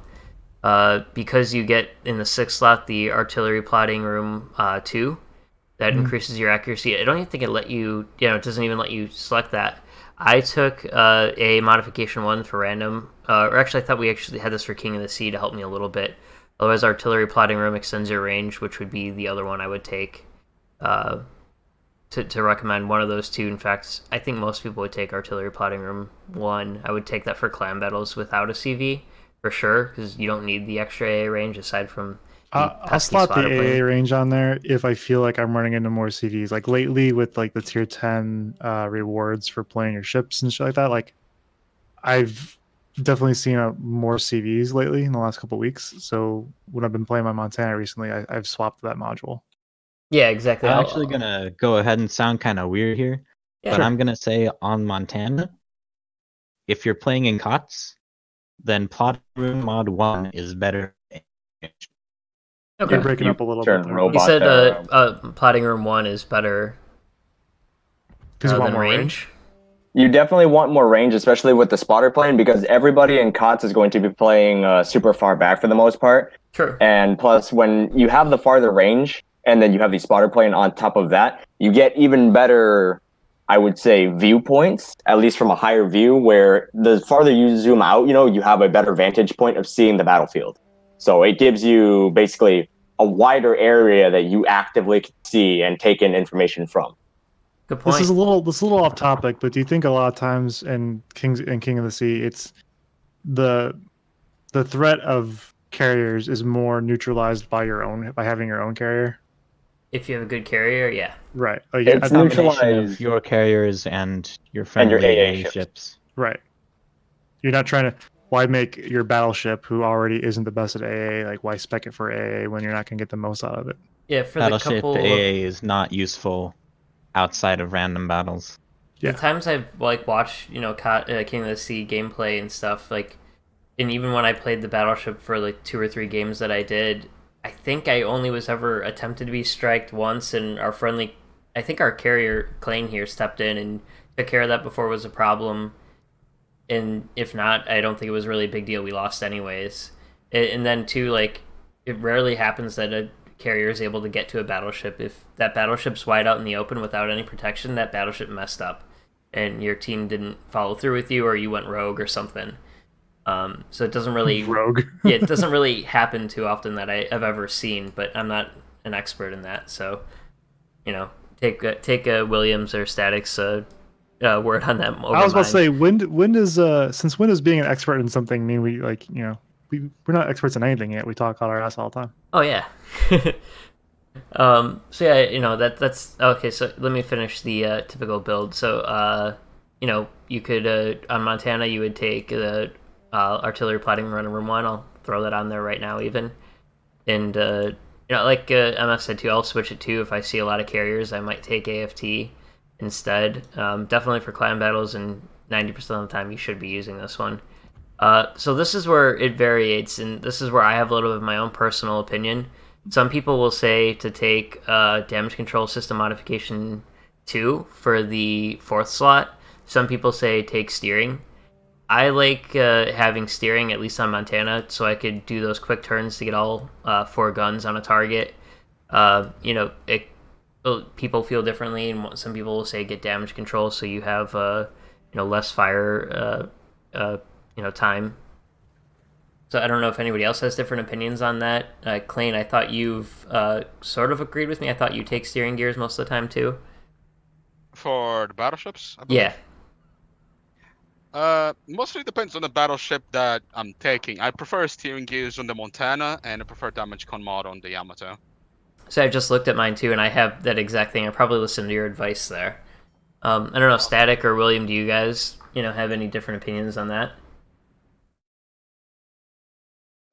Because you get in the 6th slot the artillery plotting room 2, that increases your accuracy. I don't even think it let you, it doesn't even let you select that. I took a modification 1 for random, or actually I thought we actually had this for King of the Sea to help me a little bit. Otherwise, artillery plotting room extends your range, which would be the other one I would take to recommend one of those two. In fact, I think most people would take artillery plotting room 1. I would take that for clan battles without a CV. For sure, because you don't need the extra AA range aside from I'll slot the AA range on there if I feel like I'm running into more CVs. Like lately with like the tier 10 rewards for playing your ships and shit like that, like I've definitely seen more CVs lately in the last couple of weeks. So when I've been playing my Montana recently, I've swapped that module. Yeah, exactly. I'm actually going to go ahead and sound kind of weird here, but I'm going to say on Montana, if you're playing in COTS, then plotting room mod 1 is better. Okay. You're breaking up a little bit there. You said plotting room 1 is better because you want more range. You definitely want more range, especially with the spotter plane, because everybody in COTS is going to be playing super far back for the most part. True. And plus, when you have the farther range, and then you have the spotter plane on top of that, you get even better, I would say, viewpoints, at least from a higher view, where the farther you zoom out, you have a better vantage point of seeing the battlefield. So it gives you basically a wider area that you actively can see and take in information from. Good point. This is a little off topic, but do you think a lot of times in King of the Sea, it's the threat of carriers is more neutralized by having your own carrier? If you have a good carrier, yeah. Right. Like, it's neutralized of your carriers and your friendly and your AA ships. Right. You're not trying to... Why make your battleship, who already isn't the best at AA, like why spec it for AA when you're not going to get the most out of it? Yeah, for Battleship the couple AA is not useful outside of random battles. Yeah. The times I've watched, King of the Sea gameplay and stuff, and even when I played the battleship for 2 or 3 games that I did, I think I only was ever attempted to be striked once, and I think our carrier Klainn here stepped in and took care of that before it was a problem. And if not, I don't think it was really a big deal. We lost anyways. And then too, it rarely happens that a carrier is able to get to a battleship. If that battleship's wide out in the open without any protection, that battleship messed up, and your team didn't follow through with you, or you went rogue or something. So it doesn't really rogue. Yeah, it doesn't really happen too often that I've ever seen. But I'm not an expert in that, so take Williams or Static's word on that. I was about to say, when does being an expert in something mean we're not experts in anything yet? We talk out our ass all the time. Oh yeah. So yeah, that's okay. So let me finish the typical build. So you could on Montana you would take the artillery plotting room 1. I'll throw that on there right now even, and like MS said too, I'll switch it too if I see a lot of carriers. I might take AFT instead. Definitely for clan battles, and 90% of the time you should be using this one. So this is where it varies, and this is where I have a little bit of my own personal opinion. Some people will say to take damage control system modification 2 for the 4th slot. Some people say take steering. I like having steering, at least on Montana, so I could do those quick turns to get all 4 guns on a target. People feel differently, and some people will say get damage control so you have less fire time. So I don't know if anybody else has different opinions on that. Klainn, I thought you've sort of agreed with me. I thought you take steering gears most of the time too. For the battleships? I believe. Yeah. Mostly depends on the battleship that I'm taking. I prefer steering gears on the Montana, and I prefer damage con mod on the Yamato. So I just looked at mine too, and I have that exact thing. I probably listened to your advice there. I don't know, Static or William, do you guys, have any different opinions on that?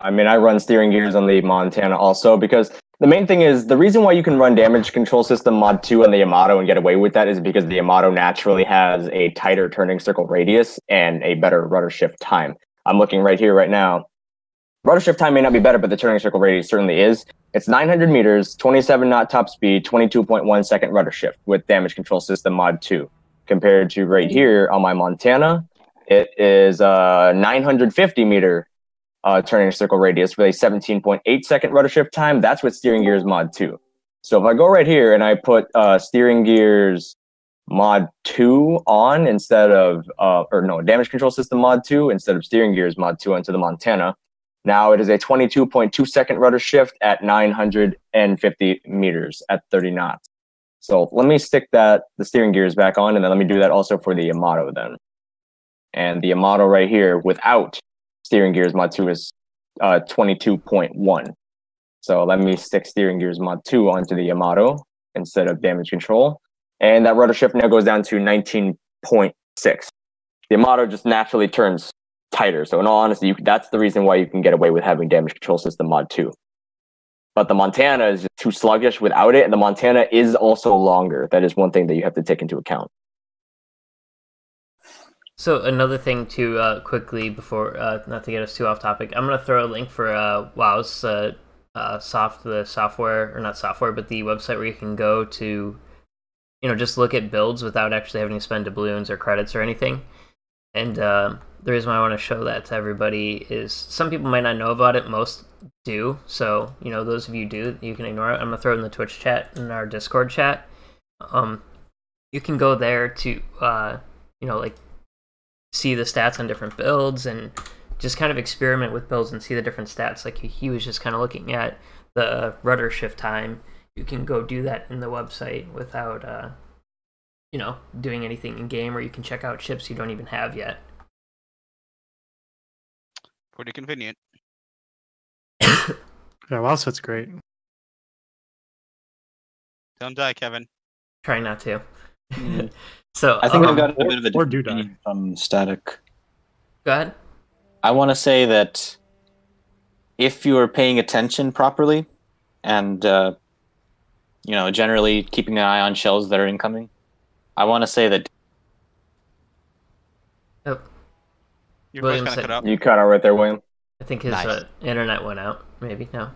I mean, I run steering gears on the Montana also because the main thing is the reason why you can run damage control system mod 2 on the Yamato and get away with that is because the Yamato naturally has a tighter turning circle radius and a better rudder shift time. I'm looking right here right now. Rudder shift time may not be better, but the turning circle radius certainly is. It's 900 meters, 27 knot top speed, 22.1 second rudder shift with damage control system mod 2. Compared to right here on my Montana, it is 950 meter turning circle radius with a 17.8 second rudder shift time. That's with steering gears mod 2. So if I go right here and I put steering gears mod 2 on instead of, damage control system mod 2 instead of steering gears mod 2 onto the Montana, now it is a 22.2 second rudder shift at 950 meters at 30 knots. So let me stick the steering gears back on, and then let me do that also for the Yamato then. And the Yamato right here without steering gears mod 2 is 22.1. So let me stick steering gears mod 2 onto the Yamato instead of damage control. And that rudder shift now goes down to 19.6. The Yamato just naturally turns tighter. So in all honesty, that's the reason why you can get away with having damage control system mod 2. But the Montana is just too sluggish without it, and the Montana is also longer. That is one thing that you have to take into account. So another thing to quickly, before not to get us too off topic, I'm going to throw a link for WoW's the website where you can go to, just look at builds without actually having to spend doubloons or credits or anything. And the reason why I want to show that to everybody is some people might not know about it, most do. So, those of you do, you can ignore it. I'm going to throw it in the Twitch chat, in our Discord chat. You can go there to, see the stats on different builds and just kind of experiment with builds and see the different stats. Like he was just kind of looking at the rudder shift time. You can go do that in the website without, doing anything in game, or you can check out ships you don't even have yet. Pretty convenient. Yeah, WoW fit's great. Don't die, Kevin. Trying not to. So I think I've got a bit of a or different do die. opinion from Static. Go ahead. I want to say that if you are paying attention properly and generally keeping an eye on shells that are incoming, I want to say that Your voice William kind of said- cut out. You cut out right there, William. I think his Nice. internet went out. Maybe no.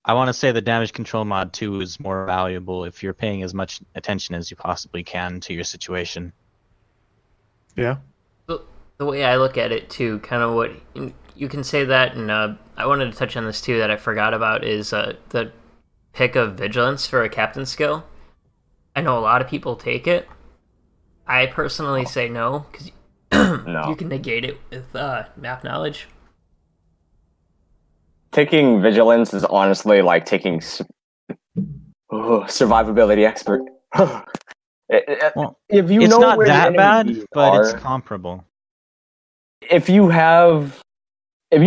I want to say the damage control mod 2 is more valuable if you're paying as much attention as you possibly can to your situation. Yeah. The way I look at it too, kind of what you can say that, and I wanted to touch on this too that I forgot about is the pick of vigilance for a captain skill. I know a lot of people take it. I personally say no because No. you can negate it with map knowledge. Taking vigilance is honestly like taking survivability expert. Well, If you it's know not where the that bad, enemies but it's are, comparable. if you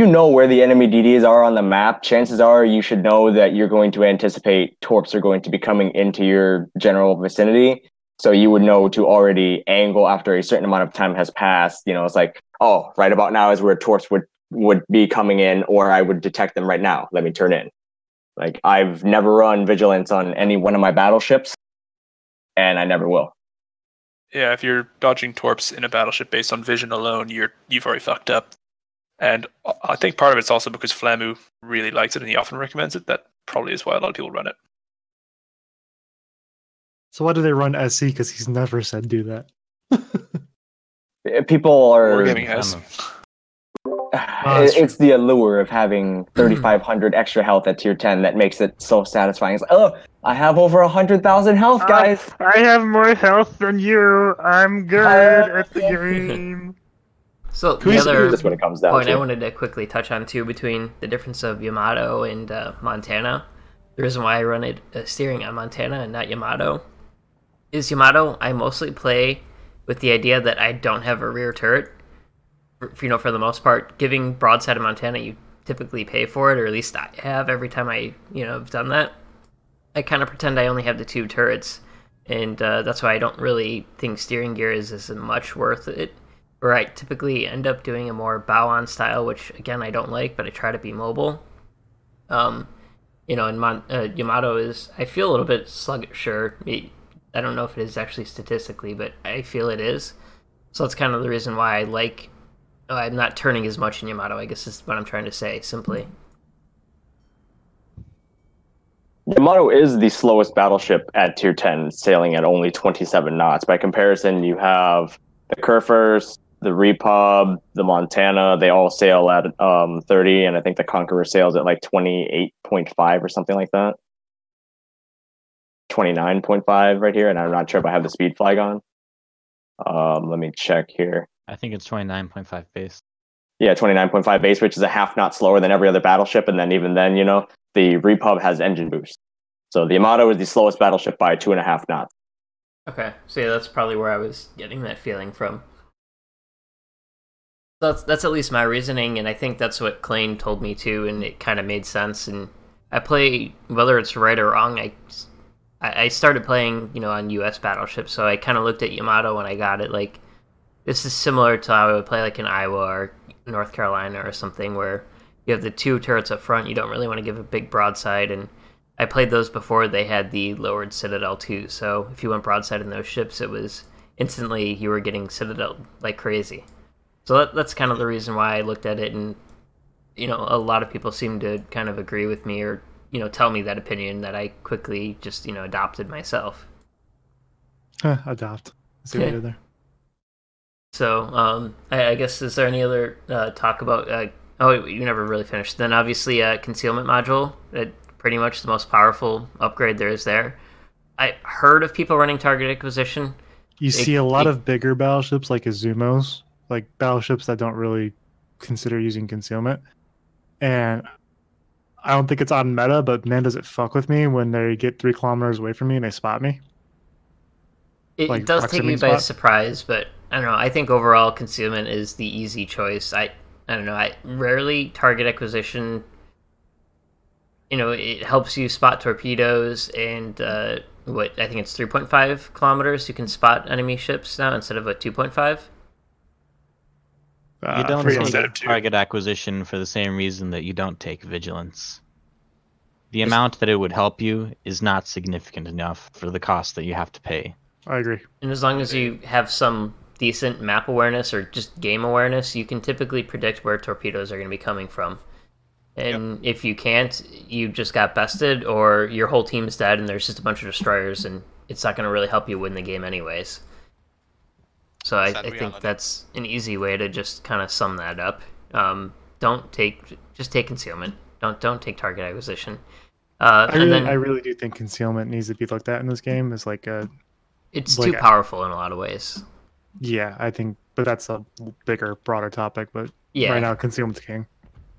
know where the enemy DDs are on the map, chances are you should know that you're going to anticipate torps are going to be coming into your general vicinity. So you would know to already angle after a certain amount of time has passed. It's like, oh, right about now is where torps would be coming in, or I would detect them right now. Let me turn in. Like, I've never run vigilance on any one of my battleships, and I never will. Yeah, if you're dodging torps in a battleship based on vision alone, you've already fucked up. And I think part of it's also because Flamu really likes it and he often recommends it. That probably is why a lot of people run it. So why do they run SC? Because he's never said do that. People are... Wargaming has. It's the allure of having 3,500 extra health at tier 10 that makes it so satisfying. It's like, oh, I have over 100,000 health, guys. I have more health than you. I'm good at the game. So the other That's what it comes down point to. I wanted to quickly touch on too, between the difference of Yamato and Montana, the reason why I run it steering on Montana and not Yamato is Yamato I mostly play with the idea that I don't have a rear turret. For the most part, giving broadside of Montana, you typically pay for it, or at least I have every time I have done that. I kind of pretend I only have the two turrets, and that's why I don't really think steering gear is as much worth it. Or I typically end up doing a more bow-on style, which again I don't like, but I try to be mobile. And Yamato is, I feel a little bit sluggisher. I don't know if it is actually statistically, but I feel it is. So that's kind of the reason why I'm not turning as much in Yamato, I guess is what I'm trying to say, simply. Yamato is the slowest battleship at tier 10, sailing at only 27 knots. By comparison, you have the Kurfürst, the Repub, the Montana. They all sail at 30, and I think the Conqueror sails at like 28.5 or something like that. 29.5 right here, and I'm not sure if I have the speed flag on. Let me check here. I think it's 29.5 base. Yeah, 29.5 base, which is a half knot slower than every other battleship, and then even then, the Repub has engine boost. So the Yamato is the slowest battleship by 2.5 knots. Okay, so yeah, that's probably where I was getting that feeling from. That's at least my reasoning, and I think that's what Klainn told me too, and it kind of made sense. And I play, whether it's right or wrong, I started playing, on US battleships, so I kind of looked at Yamato when I got it, like, this is similar to how I would play like in Iowa or North Carolina or something, where you have the 2 turrets up front, you don't really want to give a big broadside, and I played those before they had the lowered Citadel too, so if you went broadside in those ships, it was instantly you were getting Citadel like crazy. So that's kind of the reason why I looked at it, and a lot of people seem to kind of agree with me or tell me that opinion that I quickly just adopted myself. Adopt. See what you did there. So I guess, is there any other talk about? Oh, you never really finished. Then obviously concealment module, pretty much the most powerful upgrade there is there. I heard of people running target acquisition. You see a lot of bigger battleships like Azumos, like battleships that don't really consider using concealment. And I don't think it's on meta, but man, does it fuck with me when they get 3 kilometers away from me and they spot me. It does take me by surprise, but I don't know. I think overall concealment is the easy choice. I don't know. I rarely target acquisition. It helps you spot torpedoes, and I think it's 3.5 kilometers. You can spot enemy ships now instead of a 2.5. You don't take target acquisition for the same reason that you don't take vigilance. The amount that it would help you is not significant enough for the cost that you have to pay. I agree. And as long as you have some decent map awareness or just game awareness, you can typically predict where torpedoes are going to be coming from. And if you can't, you just got bested, or your whole team's dead and there's just a bunch of destroyers, and it's not going to really help you win the game anyways. So I think that's an easy way to just kind of sum that up. Just take concealment. Don't take target acquisition. I really do think concealment needs to be looked at in this game. It's too powerful in a lot of ways. Yeah, I think, but that's a bigger, broader topic. But right now, concealment's king.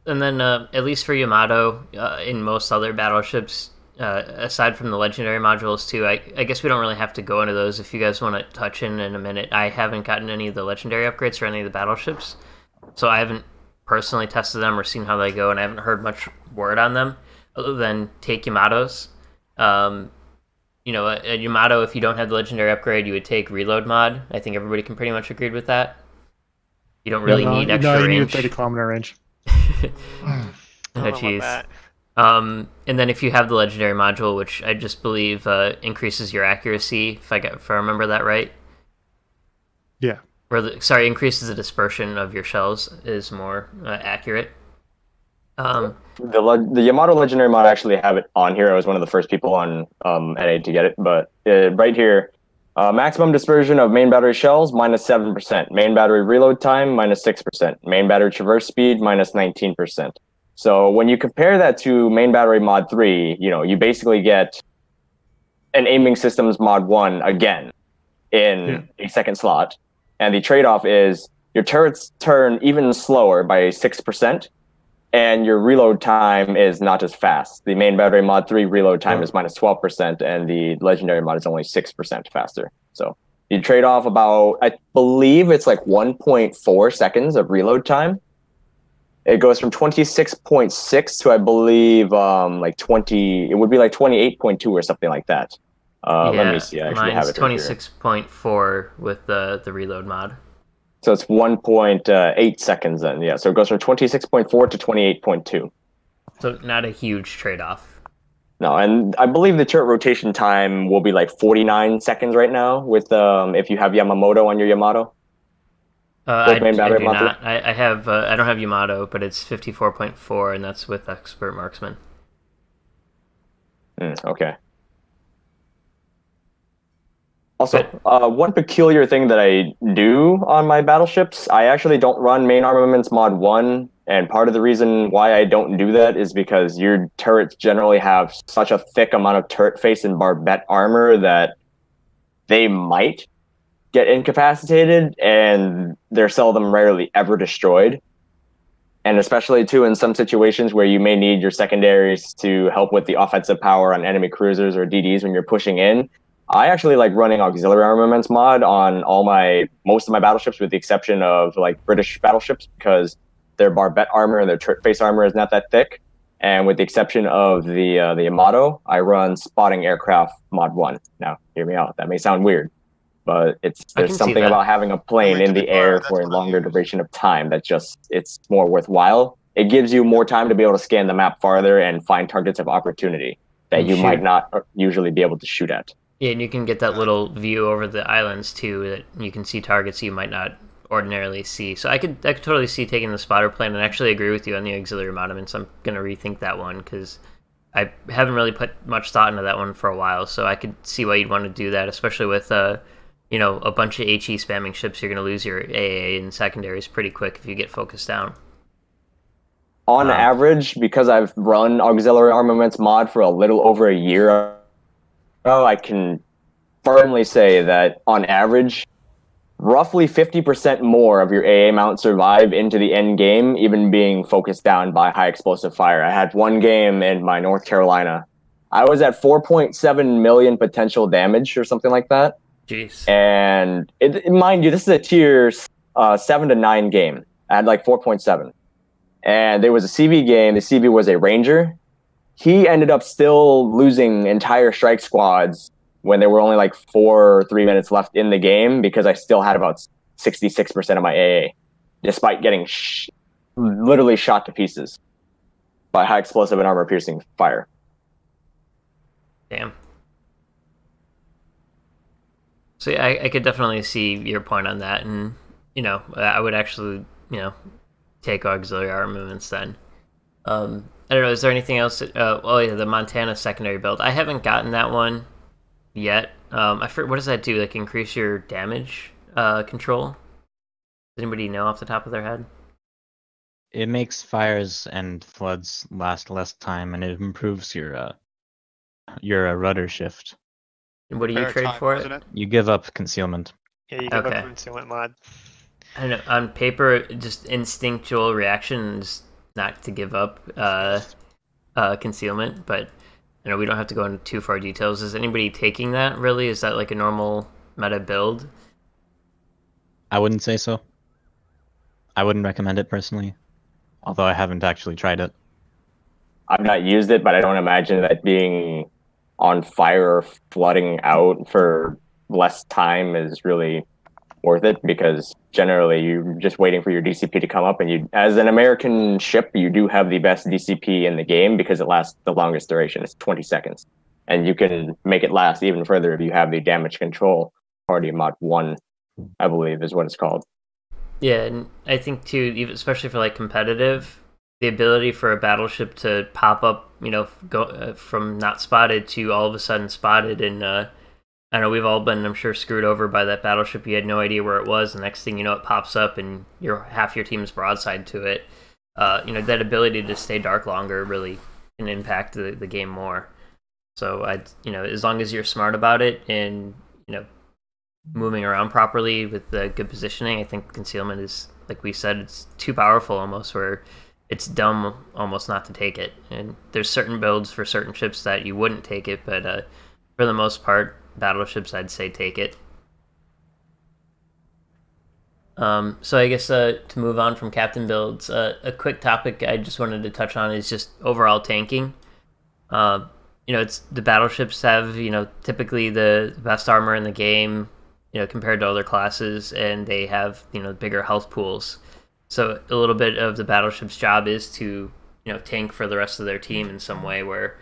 And then, at least for Yamato, in most other battleships, aside from the legendary modules too, I guess we don't really have to go into those. If you guys want to touch in a minute, I haven't gotten any of the legendary upgrades for any of the battleships, so I haven't personally tested them or seen how they go, and I haven't heard much word on them other than take Yamatos. A Yamato, if you don't have the legendary upgrade, you would take reload mod. I think everybody can pretty much agree with that. You don't really need extra range. No, you need a 30-kilometer range. Oh, jeez. And then if you have the legendary module, which I just believe increases your accuracy, if I remember that right. Yeah. Increases the dispersion of your shells is more accurate. The Yamato legendary mod, I actually have it on here. I was one of the first people on NA to get it, but right here, maximum dispersion of main battery shells -7%, main battery reload time -6%, main battery traverse speed -19%. So when you compare that to main battery mod 3, you basically get an aiming systems mod 1 again in a second slot, and the trade-off is your turrets turn even slower by 6%. And your reload time is not as fast. The main battery mod 3 reload time is -12%, and the legendary mod is only 6% faster. So you trade off about, I believe it's like 1.4 seconds of reload time. It goes from 26.6 to, I believe, it would be like 28.2 or something like that. Let me see. I actually have mine's it right here. 26.4 with the reload mod. So it's 1.8 seconds then. Yeah. So it goes from 26.4 to 28.2. So not a huge trade-off. No, and I believe the turret rotation time will be like 49 seconds right now with if you have Yamamoto on your Yamato. I do module? not. I have. I don't have Yamato, but it's 54.4, and that's with expert marksman. Okay. Also, one peculiar thing that I do on my battleships, I actually don't run main armaments mod 1, and part of the reason why I don't do that is because your turrets generally have such a thick amount of turret face and barbette armor that they might get incapacitated, and they're seldom, rarely ever destroyed. And especially, too, in some situations where you may need your secondaries to help with the offensive power on enemy cruisers or DDs when you're pushing in, I actually like running auxiliary armaments mod on most of my battleships, with the exception of like British battleships, because their barbette armor and their turret face armor is not that thick. And with the exception of the Yamato, I run spotting aircraft mod 1. Now, hear me out. That may sound weird, but there's something about having a plane in the air for a longer duration of time that it's more worthwhile. It gives you more time to be able to scan the map farther and find targets of opportunity that you might not usually be able to shoot at. Yeah, and you can get that little view over the islands too, that you can see targets you might not ordinarily see. So I could totally see taking the spotter plane, and actually agree with you on the auxiliary monuments. I'm gonna rethink that one because I haven't really put much thought into that one for a while. So I could see why you'd want to do that, especially with a bunch of HE spamming ships. You're gonna lose your AA and secondaries pretty quick if you get focused down. On average, because I've run auxiliary armaments mod for a little over a year, I can firmly say that on average, roughly 50% more of your AA mount survive into the end game, even being focused down by high explosive fire. I had one game in my North Carolina. I was at 4.7 million potential damage or something like that. Jeez. And mind you, this is a tier 7 to 9 game. I had like 4.7. And there was a CB game. The CB was a Ranger. He ended up still losing entire strike squads when there were only like 4 or 3 minutes left in the game, because I still had about 66% of my AA, despite getting literally shot to pieces by high explosive and armor-piercing fire. Damn. So yeah, I could definitely see your point on that, and I would actually take auxiliary armaments then. I don't know. Is there anything else? The Montana secondary build. I haven't gotten that one yet. I forget, what does that do? Like increase your damage control? Does anybody know off the top of their head? It makes fires and floods last less time, and it improves your rudder shift. And what do you trade for it? You give up concealment. Yeah, you give up concealment mod. I don't know. On paper, just instinctual reactions not to give up concealment, but we don't have to go into too far details. Is anybody taking that, really? Is that like a normal meta build? I wouldn't say so. I wouldn't recommend it personally, although I haven't actually tried it. I've not used it, but I don't imagine that being on fire or flooding out for less time is really worth it, because generally you're just waiting for your DCP to come up, and you, as an American ship, you do have the best DCP in the game because it lasts the longest duration. It's 20 seconds, and you can make it last even further if you have the damage control party mod 1, I believe is what it's called. Yeah, and I think too, especially for like competitive, the ability for a battleship to pop up, go from not spotted to all of a sudden spotted, and I know we've all been, I'm sure, screwed over by that battleship. You had no idea where it was. The next thing you know, it pops up, and half your team's broadside to it. That ability to stay dark longer really can impact the game more. So as long as you're smart about it and moving around properly with the good positioning, I think concealment is, like we said, it's too powerful almost, where it's dumb almost not to take it. And there's certain builds for certain ships that you wouldn't take it, but for the most part, battleships, I'd say take it. So I guess to move on from captain builds, a quick topic I just wanted to touch on is just overall tanking. it's the battleships have, typically the best armor in the game, compared to other classes, and they have, bigger health pools. So a little bit of the battleship's job is to, tank for the rest of their team in some way where,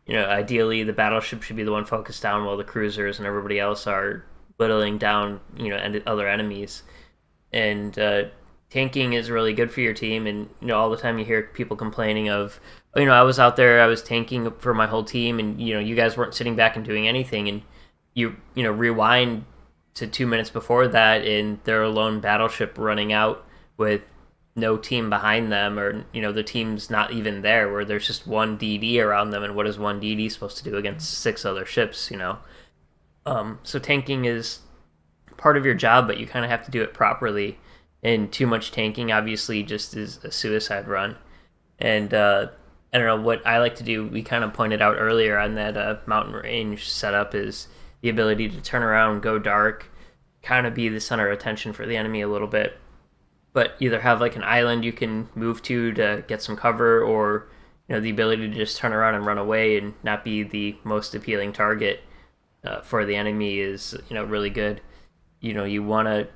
ideally the battleship should be the one focused down while the cruisers and everybody else are whittling down, other enemies. And tanking is really good for your team. And, all the time you hear people complaining of, I was out there, I was tanking for my whole team, and, you guys weren't sitting back and doing anything. And you rewind to 2 minutes before that, and they're a lone battleship running out with no team behind them, or the team's not even there, where there's just one DD around them, and what is one DD supposed to do against 6 other ships? So tanking is part of your job, but you kind of have to do it properly, and too much tanking obviously just is a suicide run. And I don't know, what I like to do, we kind of pointed out earlier on that mountain range setup, is the ability to turn around, go dark, kind of be the center of attention for the enemy a little bit, but either have like an island you can move to get some cover, or the ability to just turn around and run away and not be the most appealing target for the enemy is really good. You want to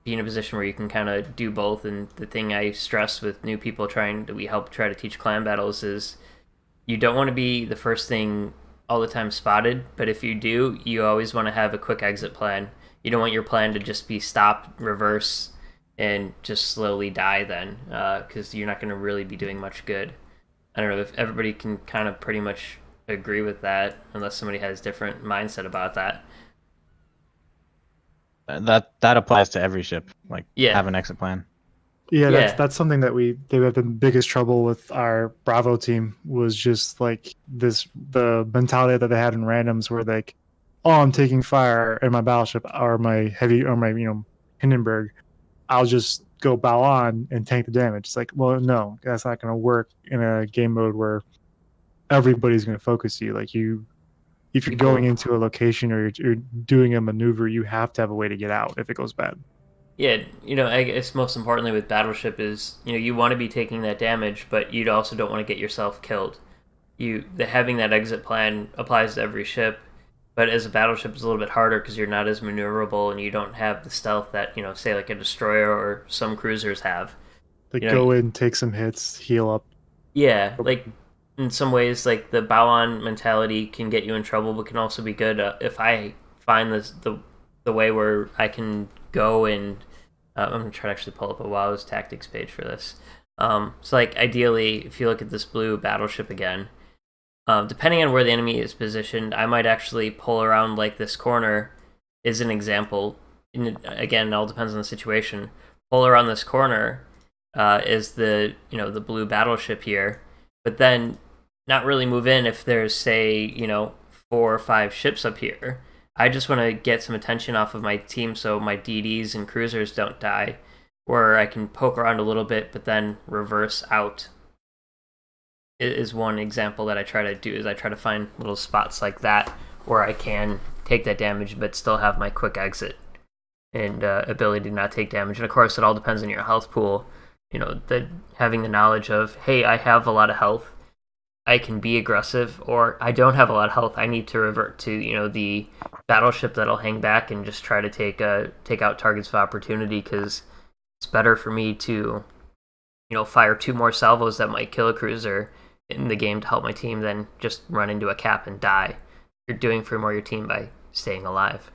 be in a position where you can kind of do both. And the thing I stress with new people we help try to teach clan battles is you don't want to be the first thing all the time spotted, but if you do, you always want to have a quick exit plan. You don't want your plan to just be stop, reverse, and just slowly die then, because you're not going to really be doing much good. I don't know if everybody can kind of pretty much agree with that, unless somebody has different mindset about that. That applies to every ship. Like, have an exit plan. Yeah, that's something that they had the biggest trouble with our Bravo team, was just like the mentality that they had in randoms, where like, oh, I'm taking fire in my battleship or my heavy or my Hindenburg, I'll just go bow on and tank the damage. It's like, well, no, that's not going to work in a game mode where everybody's going to focus you. Like if you're going into a location or you're doing a maneuver, you have to have a way to get out if it goes bad. Yeah, I guess most importantly with Battleship is, you want to be taking that damage, but you also don't want to get yourself killed. Having that exit plan applies to every ship, but as a battleship it's a little bit harder because you're not as maneuverable and you don't have the stealth that, say like a destroyer or some cruisers have. Like go in, take some hits, heal up. Yeah, like in some ways, like the bow on mentality can get you in trouble, but can also be good if I find the way where I can go and I'm gonna try to actually pull up a WoW's tactics page for this. So like ideally, if you look at this blue battleship again, depending on where the enemy is positioned, I might actually pull around like this corner is an example. And again, it all depends on the situation. Pull around this corner is the the blue battleship here, but then not really move in if there's, say, 4 or 5 ships up here. I just want to get some attention off of my team so my DDs and cruisers don't die, where I can poke around a little bit but then reverse out. Is one example that I try to do, is I try to find little spots like that where I can take that damage but still have my quick exit and ability to not take damage. And of course it all depends on your health pool. Having the knowledge of, hey, I have a lot of health, I can be aggressive, or I don't have a lot of health, I need to revert to the battleship that'll hang back and just try to take out targets of opportunity, because it's better for me to fire 2 more salvos that might kill a cruiser in the game to help my team than just run into a cap and die. You're doing for more your team by staying alive.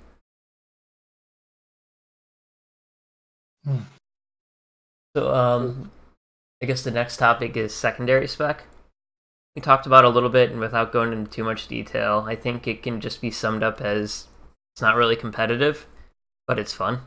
So I guess the next topic is secondary spec. We talked about it a little bit, and without going into too much detail, I think it can just be summed up as it's not really competitive, but it's fun.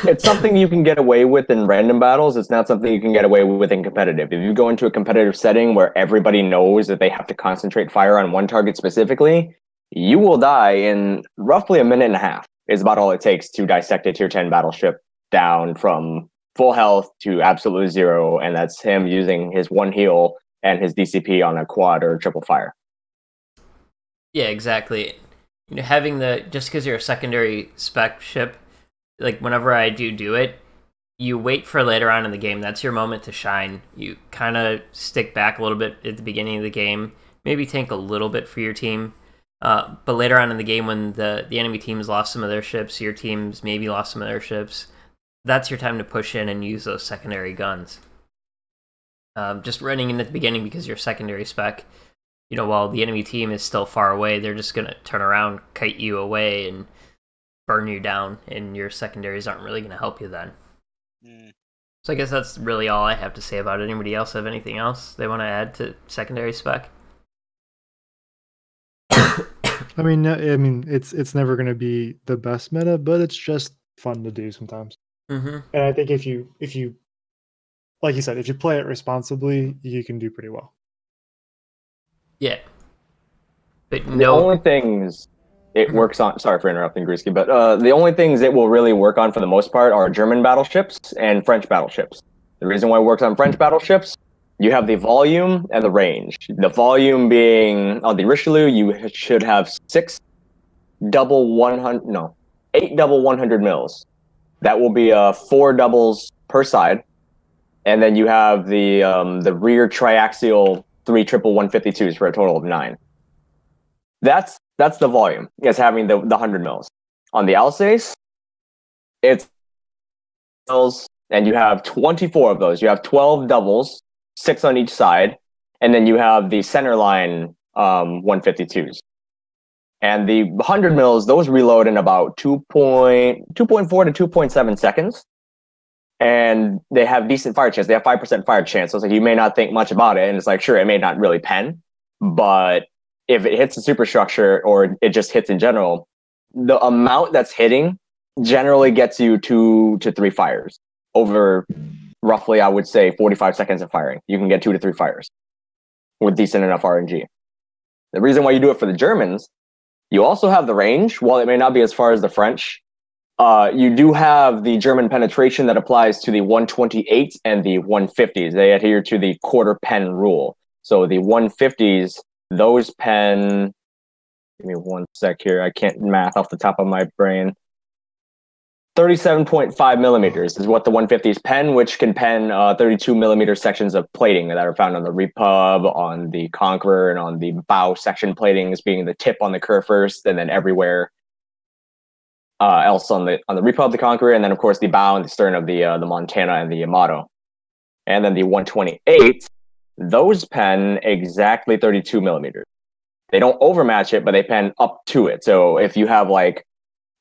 It's something you can get away with in random battles. It's not something you can get away with in competitive. If you go into a competitive setting where everybody knows that they have to concentrate fire on one target specifically, you will die in roughly a minute and a half. Is about all it takes to dissect a tier 10 battleship down from full health to absolute 0, and that's him using his 1 heal and his DCP on a quad or triple fire. Yeah, exactly. Having just because you're a secondary spec ship, like whenever I do it, you wait for later on in the game. That's your moment to shine. You kind of stick back a little bit at the beginning of the game, maybe tank a little bit for your team. But later on in the game, when the enemy team's lost some of their ships, your team's maybe lost some of their ships, that's your time to push in and use those secondary guns. Just running in at the beginning because your secondary spec, while the enemy team is still far away, they're just going to turn around, kite you away, and burn you down, and your secondaries aren't really going to help you then. So I guess that's really all I have to say about it. Anybody else have anything else they want to add to secondary spec? I mean, it's never going to be the best meta, but it's just fun to do sometimes. Mm-hmm. And I think if you, like you said, if you play it responsibly, you can do pretty well. Yeah. But the only things it works on, sorry for interrupting, Gruzky, but the only things it will really work on for the most part are German battleships and French battleships. The reason why it works on French battleships, you have the volume and the range. The volume being, on the Richelieu, you should have 8 double 100 mils. That will be 4 doubles per side. And then you have the rear triaxial 3 triple 152s for a total of 9. That's the volume. It's having the 100 mils. On the Alsace, it's mils, and you have 24 of those. You have 12 doubles, 6 on each side, and then you have the center line 152s. And the 100 mils, those reload in about 2.4 to 2.7 seconds. And they have decent fire chance. They have 5% fire chance. So it's like you may not think much about it, and it's like, sure, it may not really pen, but if it hits the superstructure or it just hits in general, the amount that's hitting generally gets you 2 to 3 fires over roughly, I would say, 45 seconds of firing. You can get 2 to 3 fires with decent enough RNG. The reason why you do it for the Germans, you also have the range. While it may not be as far as the French, you do have the German penetration that applies to the 128 and the 150s. They adhere to the quarter pen rule. So the 150s, those pen, give me one sec here, I can't math off the top of my brain. 37.5 millimeters is what the 150s pen, which can pen 32 millimeter sections of plating that are found on the Repub, on the Conqueror, and on the bow section platings, being the tip on the Kurfürst, and then everywhere else on the Repub, the Conqueror, and then of course the bow and the stern of the Montana and the Yamato. And then the 128, those pen exactly 32 millimeters. They don't overmatch it, but they pen up to it. So if you have like,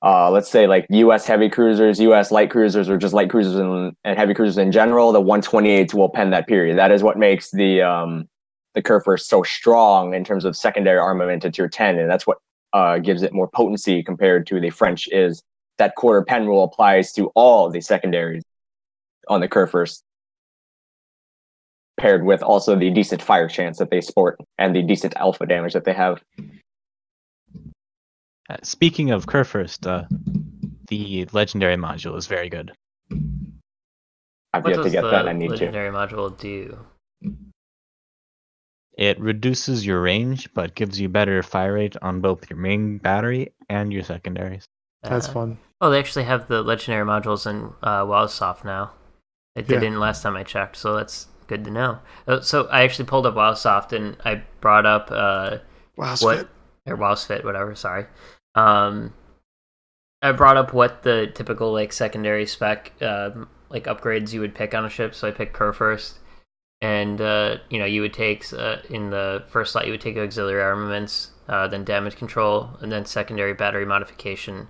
let's say like U.S. heavy cruisers, U.S. light cruisers, or just light cruisers and heavy cruisers in general, the 128 will pen that period. That is what makes the Kurfürst so strong in terms of secondary armament at tier 10, and that's what gives it more potency compared to the French. Is that quarter pen rule applies to all the secondaries on the Kurfürst, paired with also the decent fire chance that they sport and the decent alpha damage that they have. Speaking of Kurfürst, the legendary module is very good. I've yet to get that. I need to. What does the legendary module do? It reduces your range, but gives you better fire rate on both your main battery and your secondaries. That's fun. Oh, they actually have the legendary modules in WoWsoft now. They didn't last time I checked, so that's good to know. So I actually pulled up WoWsoft and I brought up WoWsfit, whatever. Sorry. I brought up what the typical like secondary spec like upgrades you would pick on a ship. So I picked Kurfürst, and you would take in the first slot you would take auxiliary armaments, then damage control, and then secondary battery modification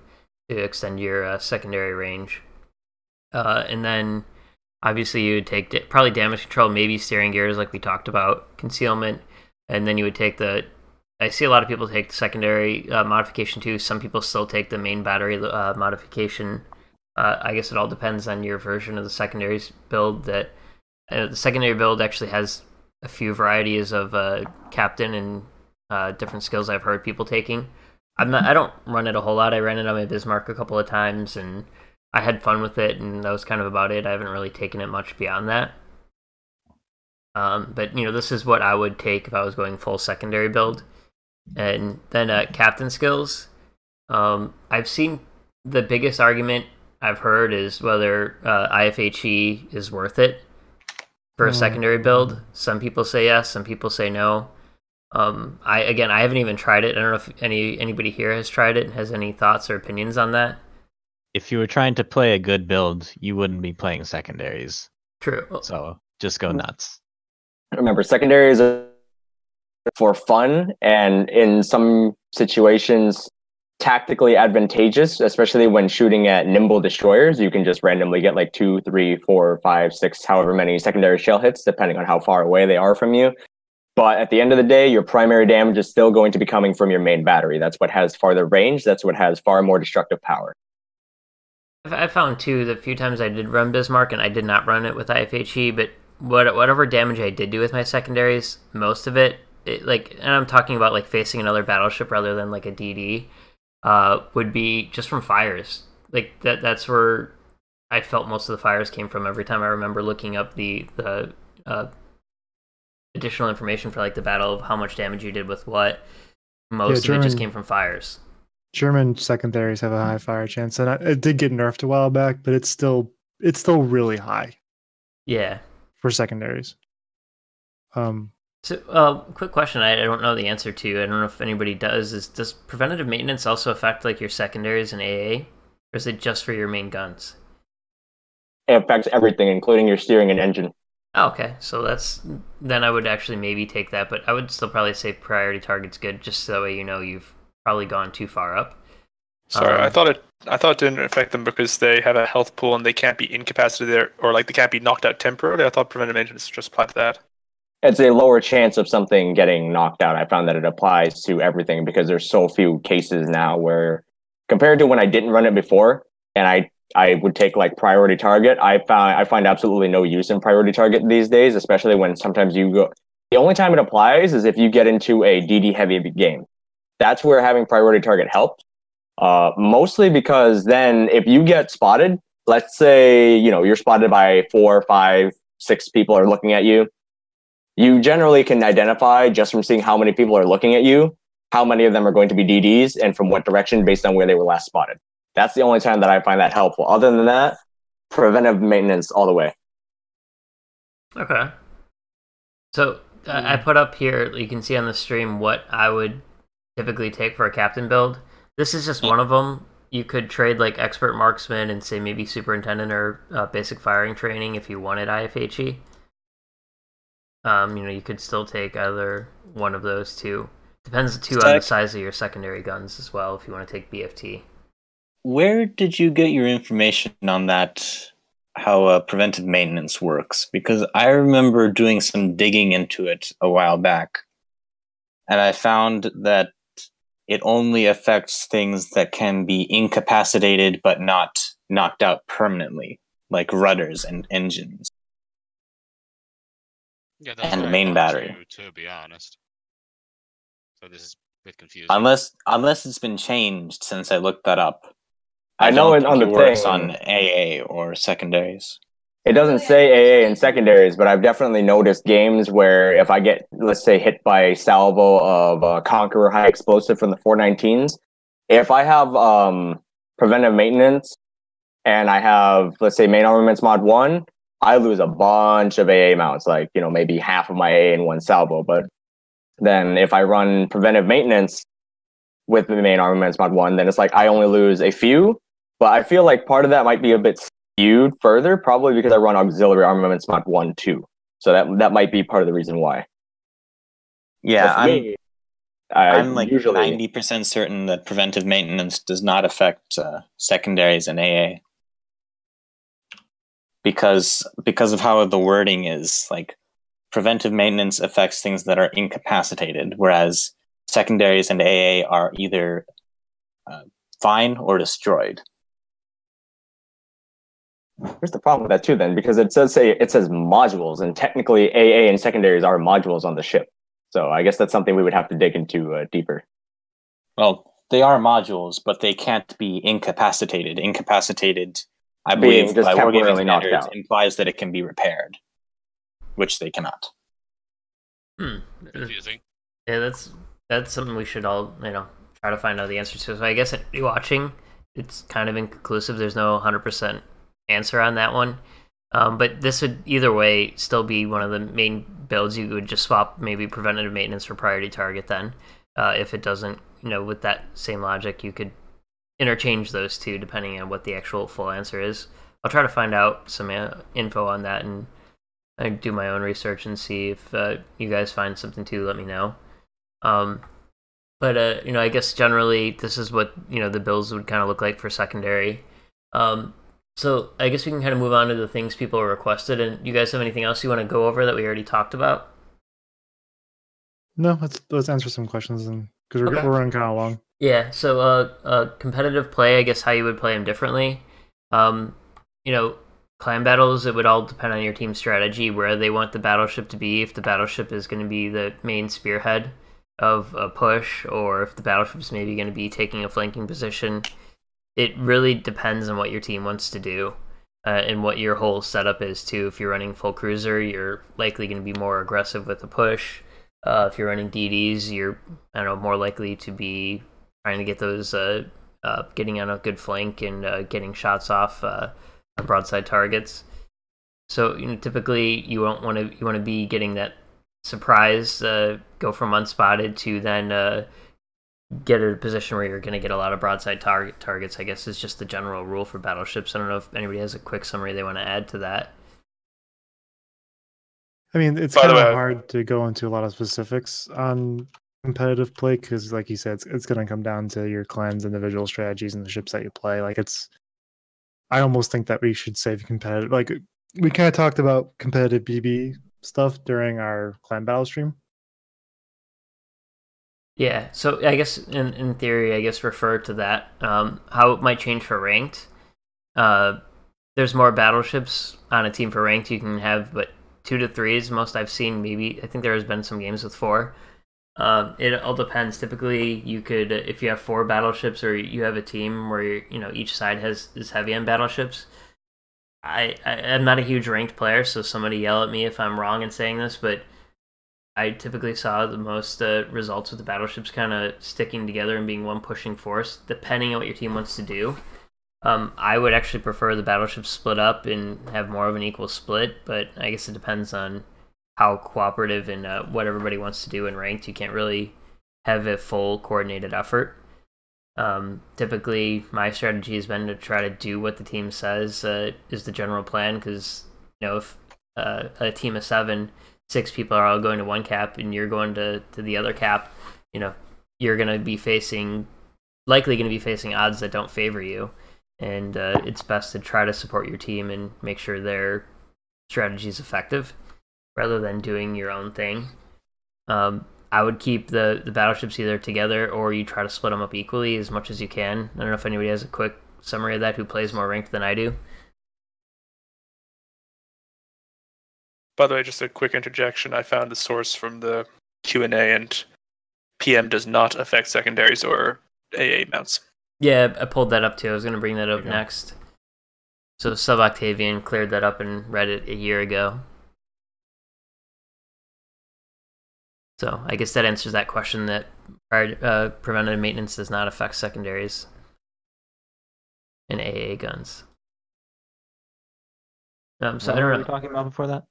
to extend your secondary range, and then obviously you would take probably damage control, maybe steering gears like we talked about, concealment, and then you would take I see a lot of people take the secondary modification too. Some people still take the main battery modification. I guess it all depends on your version of the secondaries build. The secondary build actually has a few varieties of captain and different skills I've heard people taking. I don't run it a whole lot. I ran it on my Bismarck a couple of times, and I had fun with it, and that was kind of about it. I haven't really taken it much beyond that. But this is what I would take if I was going full secondary build. And then captain skills. I've seen the biggest argument I've heard is whether IFHE is worth it for a secondary build. Some people say yes, some people say no. I haven't even tried it. I don't know if anybody here has tried it and has any thoughts or opinions on that. If you were trying to play a good build, you wouldn't be playing secondaries. True. So just go nuts. Remember, secondaries are for fun, and in some situations, tactically advantageous, especially when shooting at nimble destroyers. You can just randomly get like 2, 3, 4, 5, 6, however many secondary shell hits, depending on how far away they are from you. But at the end of the day, your primary damage is still going to be coming from your main battery. That's what has farther range. That's what has far more destructive power. I found too the few times I did run Bismarck, and I did not run it with IFHE, but whatever damage I did do with my secondaries, most of it, and I'm talking about like facing another battleship rather than like a DD, would be just from fires. Like that's where I felt most of the fires came from every time I remember looking up the additional information for like the battle of how much damage you did with what. Most of it just came from fires. German secondaries have a high fire chance, and it did get nerfed a while back, but it's still really high. Yeah, for secondaries. So, quick question I don't know the answer to. I don't know if anybody does. Does preventative maintenance also affect like your secondaries and AA, or is it just for your main guns? It affects everything, including your steering and engine. Oh, okay, so then I would actually maybe take that, but I would still probably say priority target's good, just so that way you know you've probably gone too far up. Sorry, I thought it didn't affect them because they have a health pool and they can't be incapacitated there, or like they can't be knocked out temporarily. I thought preventive maintenance just applied to that. It's a lower chance of something getting knocked out. I found that it applies to everything because there's so few cases now where, compared to when I didn't run it before, and I would take like priority target, I find absolutely no use in priority target these days, especially when sometimes you go. The only time it applies is if you get into a DD heavy game. That's where having priority target helps. Mostly because then if you get spotted, let's say you're spotted by 4, 5, 6 people are looking at you. You generally can identify just from seeing how many people are looking at you, how many of them are going to be DDs and from what direction based on where they were last spotted. That's the only time that I find that helpful. Other than that, preventive maintenance all the way. Okay. So I put up here, you can see on the stream what I would typically take for a captain build. This is just one of them. You could trade like expert marksman and say maybe superintendent or basic firing training if you wanted IFHE. You could still take either one of those two. Depends too on the size of your secondary guns as well if you want to take BFT. Where did you get your information on that, how preventive maintenance works? Because I remember doing some digging into it a while back, and I found that it only affects things that can be incapacitated but not knocked out permanently, like rudders and engines. Yeah, that's and main battery. To be honest. So this is a bit confusing. Unless it's been changed since I looked that up. I know it on the works thing. on AA or secondaries. It doesn't say AA in secondaries, but I've definitely noticed games where if I get, let's say, hit by a salvo of Conqueror high explosive from the 419s, if I have preventive maintenance and I have, let's say, main armaments mod 1, I lose a bunch of AA mounts, like, maybe half of my AA in one salvo. But then if I run preventive maintenance with the main armaments mod 1, then it's like I only lose a few. But I feel like part of that might be a bit skewed further, probably because I run auxiliary armaments mod 1 too. So that might be part of the reason why. Yeah, I'm like usually 90% certain that preventive maintenance does not affect secondaries and AA. Because of how the wording is, like, preventive maintenance affects things that are incapacitated, whereas secondaries and AA are either fine or destroyed. Here's the problem with that too, then, because it says modules, and technically AA and secondaries are modules on the ship. So I guess that's something we would have to dig into deeper. Well, they are modules, but they can't be incapacitated. Incapacitated, I believe, just by temporarily wargaming knocked standards, out. implies that it can be repaired, which they cannot. Confusing. Yeah, that's something we should all try to find out the answer to. So I guess if you're watching, it's kind of inconclusive. There's no 100% answer on that one. But this would either way still be one of the main builds. You would just swap maybe preventative maintenance for priority target then. If it doesn't, with that same logic, you could interchange those two depending on what the actual full answer is. I'll try to find out some info on that and I do my own research and see if you guys find something too. Let me know. But I guess generally this is what the builds would kind of look like for secondary. So I guess we can kind of move on to the things people requested. And you guys have anything else you want to go over that we already talked about? No, let's answer some questions because we're running kind of long. Yeah. So competitive play, I guess how you would play them differently. Clan battles, it would all depend on your team's strategy, where they want the battleship to be. If the battleship is going to be the main spearhead of a push, or if the battleship is maybe going to be taking a flanking position. It really depends on what your team wants to do and what your whole setup is too. If you're running full cruiser, you're likely going to be more aggressive with the push. If you're running DDs, you're more likely to be trying to get those getting on a good flank and getting shots off broadside targets. So typically you want to be getting that surprise, go from unspotted to then get a position where you're going to get a lot of broadside targets, I guess is just the general rule for battleships. I don't know if anybody has a quick summary they want to add to that. I mean, it's kind of hard to go into a lot of specifics on competitive play because, like you said, it's going to come down to your clan's individual strategies and the ships that you play. I almost think that we should save competitive. We kind of talked about competitive BB stuff during our clan battle stream. Yeah, so I guess in theory, I guess refer to that. How it might change for ranked. There's more battleships on a team for ranked. You can have, but 2 to 3 is most I've seen. Maybe I think there has been some games with 4. It all depends. Typically, you could if you have 4 battleships or you have a team where each side is heavy on battleships. I'm not a huge ranked player, so somebody yell at me if I'm wrong in saying this, but I typically saw the most results with the battleships kind of sticking together and being one pushing force, depending on what your team wants to do. I would actually prefer the battleships split up and have more of an equal split, but I guess it depends on how cooperative and what everybody wants to do in ranked. You can't really have a full coordinated effort. Typically, my strategy has been to try to do what the team says is the general plan, because if a team of 7, 6 people are all going to one cap and you're going to the other cap, you're going to be likely going to be facing odds that don't favor you, and it's best to try to support your team and make sure their strategy is effective rather than doing your own thing. I would keep the battleships either together or you try to split them up equally as much as you can. I don't know if anybody has a quick summary of that who plays more ranked than I do. By the way, just a quick interjection. I found the source from the Q&A, and PM does not affect secondaries or AA mounts. Yeah, I pulled that up too. I was going to bring that up next. So Sub-Octavian cleared that up and read it a year ago. So I guess that answers that question, that preventative maintenance does not affect secondaries in AA guns. So what I don't know. were we talking about before that?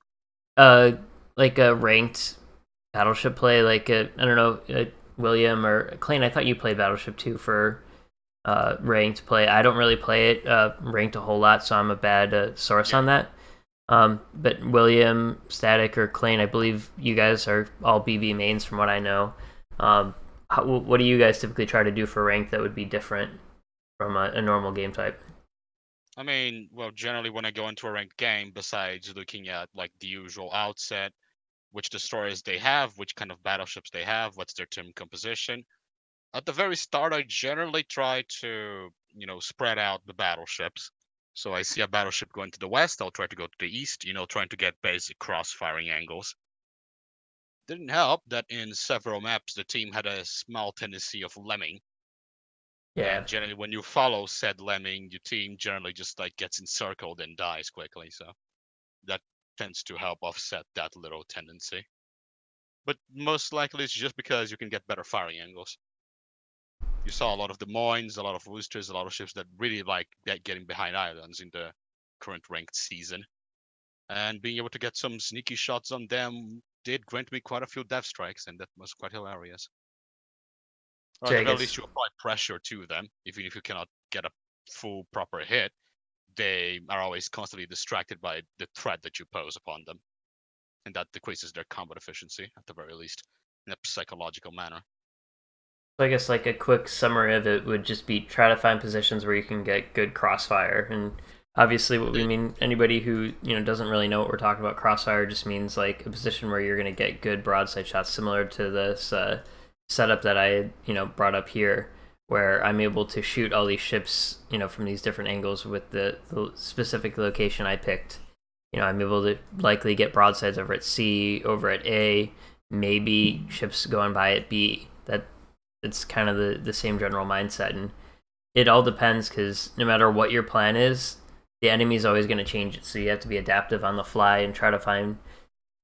Like a ranked battleship play, I don't know, William or Klainn, I thought you played Battleship too for ranked play. I don't really play it ranked a whole lot, so I'm a bad source on that. But William, Static, or Klainn, I believe you guys are all BB mains from what I know. What do you guys typically try to do for ranked that would be different from a normal game type? I mean, well, generally when I go into a ranked game, besides looking at the usual outset, which destroyers they have, which kind of battleships they have, what's their team composition, at the very start, I generally try to, spread out the battleships. So I see a battleship going to the west, I'll try to go to the east, trying to get basic cross-firing angles. Didn't help that in several maps, the team had a small tendency of lemming. Yeah. And generally, when you follow said lemming, your team generally just gets encircled and dies quickly. So that tends to help offset that little tendency. But most likely, it's just because you can get better firing angles. You saw a lot of Des Moines, a lot of Roosters, a lot of ships that really like getting behind islands in the current ranked season. And being able to get some sneaky shots on them did grant me quite a few death strikes, and that was quite hilarious. Or at the very least, you apply pressure to them. Even if you cannot get a full proper hit, they are always constantly distracted by the threat that you pose upon them. And that decreases their combat efficiency, at the very least, in a psychological manner. So I guess like a quick summary of it would just be try to find positions where you can get good crossfire. And obviously what we mean, anybody who doesn't really know what we're talking about, crossfire just means like a position where you're going to get good broadside shots, similar to this setup that I brought up here, where I'm able to shoot all these ships from these different angles with the specific location I picked. I'm able to likely get broadsides over at C, over at A, maybe ships going by at B. It's kind of the same general mindset, and it all depends because no matter what your plan is, the enemy's always going to change it. So you have to be adaptive on the fly and try to find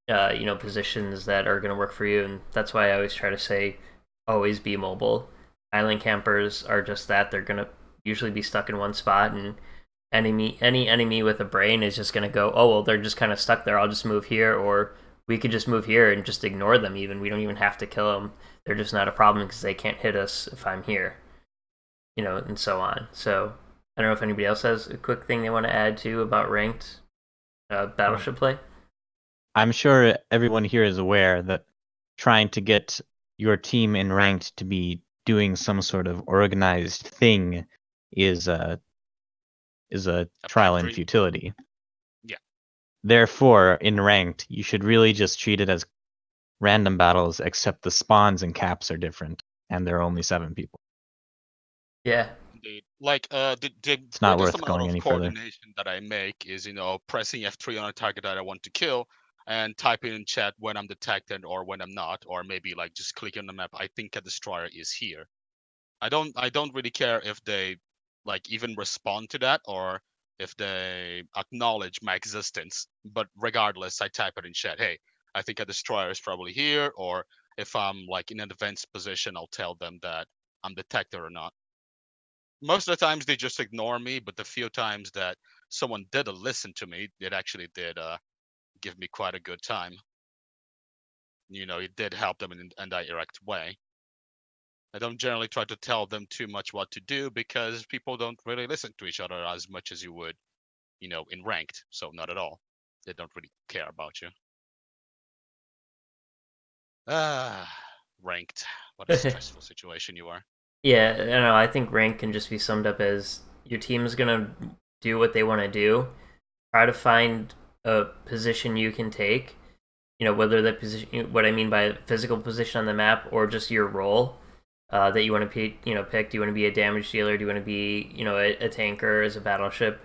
positions that are going to work for you. And that's why I always try to say, always be mobile. Island campers are just that. They're going to usually be stuck in one spot, and any enemy with a brain is just going to go, oh well, they're just kind of stuck there, I'll just move here, or we could just move here and just ignore them. Even we don't even have to kill them. They're just not a problem because they can't hit us if I'm here, and so on. So I don't know if anybody else has a quick thing they want to add to about ranked Battleship play. I'm sure everyone here is aware that trying to get your team in ranked to be doing some sort of organized thing is a trial in futility. Yeah. Therefore, in ranked, you should really just treat it as random battles, except the spawns and caps are different, and there are only 7 people. Yeah. Indeed. Like it's not worth going any further. Coordination that I make is pressing F3 on a target that I want to kill and typing in chat when I'm detected or when I'm not, or maybe like just clicking on the map. I think a destroyer is here. I don't really care if they like even respond to that or if they acknowledge my existence. But regardless, I type it in chat. Hey, I think a destroyer is probably here, or if I'm like in an advanced position, I'll tell them that I'm detected or not. Most of the times they just ignore me, but the few times that someone did listen to me, it actually did give me quite a good time. It did help them in an indirect way. I don't generally try to tell them too much what to do because people don't really listen to each other as much as you would, in ranked. So not at all. They don't really care about you. Ranked. What a stressful situation you are. Yeah, I don't know. I think rank can just be summed up as your team is going to do what they want to do. Try to find a position you can take, whether that position, what I mean by physical position on the map or just your role that you want to pick. Do you want to be a damage dealer? Do you want to be, a tanker as a battleship?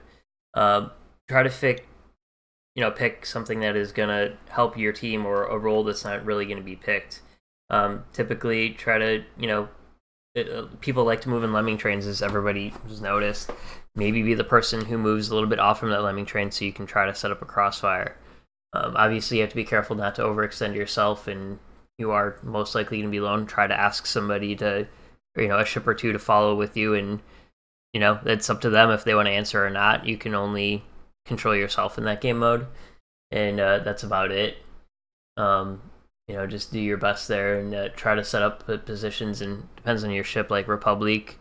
Try to pick something that is going to help your team or a role that's not really going to be picked. Typically, try to, people like to move in lemming trains, as everybody has noticed. Maybe be the person who moves a little bit off from that lemming train so you can try to set up a crossfire. Obviously, you have to be careful not to overextend yourself, and you are most likely going to be alone. Try to ask somebody to, a ship or two to follow with you, and, it's up to them if they want to answer or not. You can only control yourself in that game mode, and that's about it. Just do your best there and try to set up positions, and depends on your ship. Like Republic,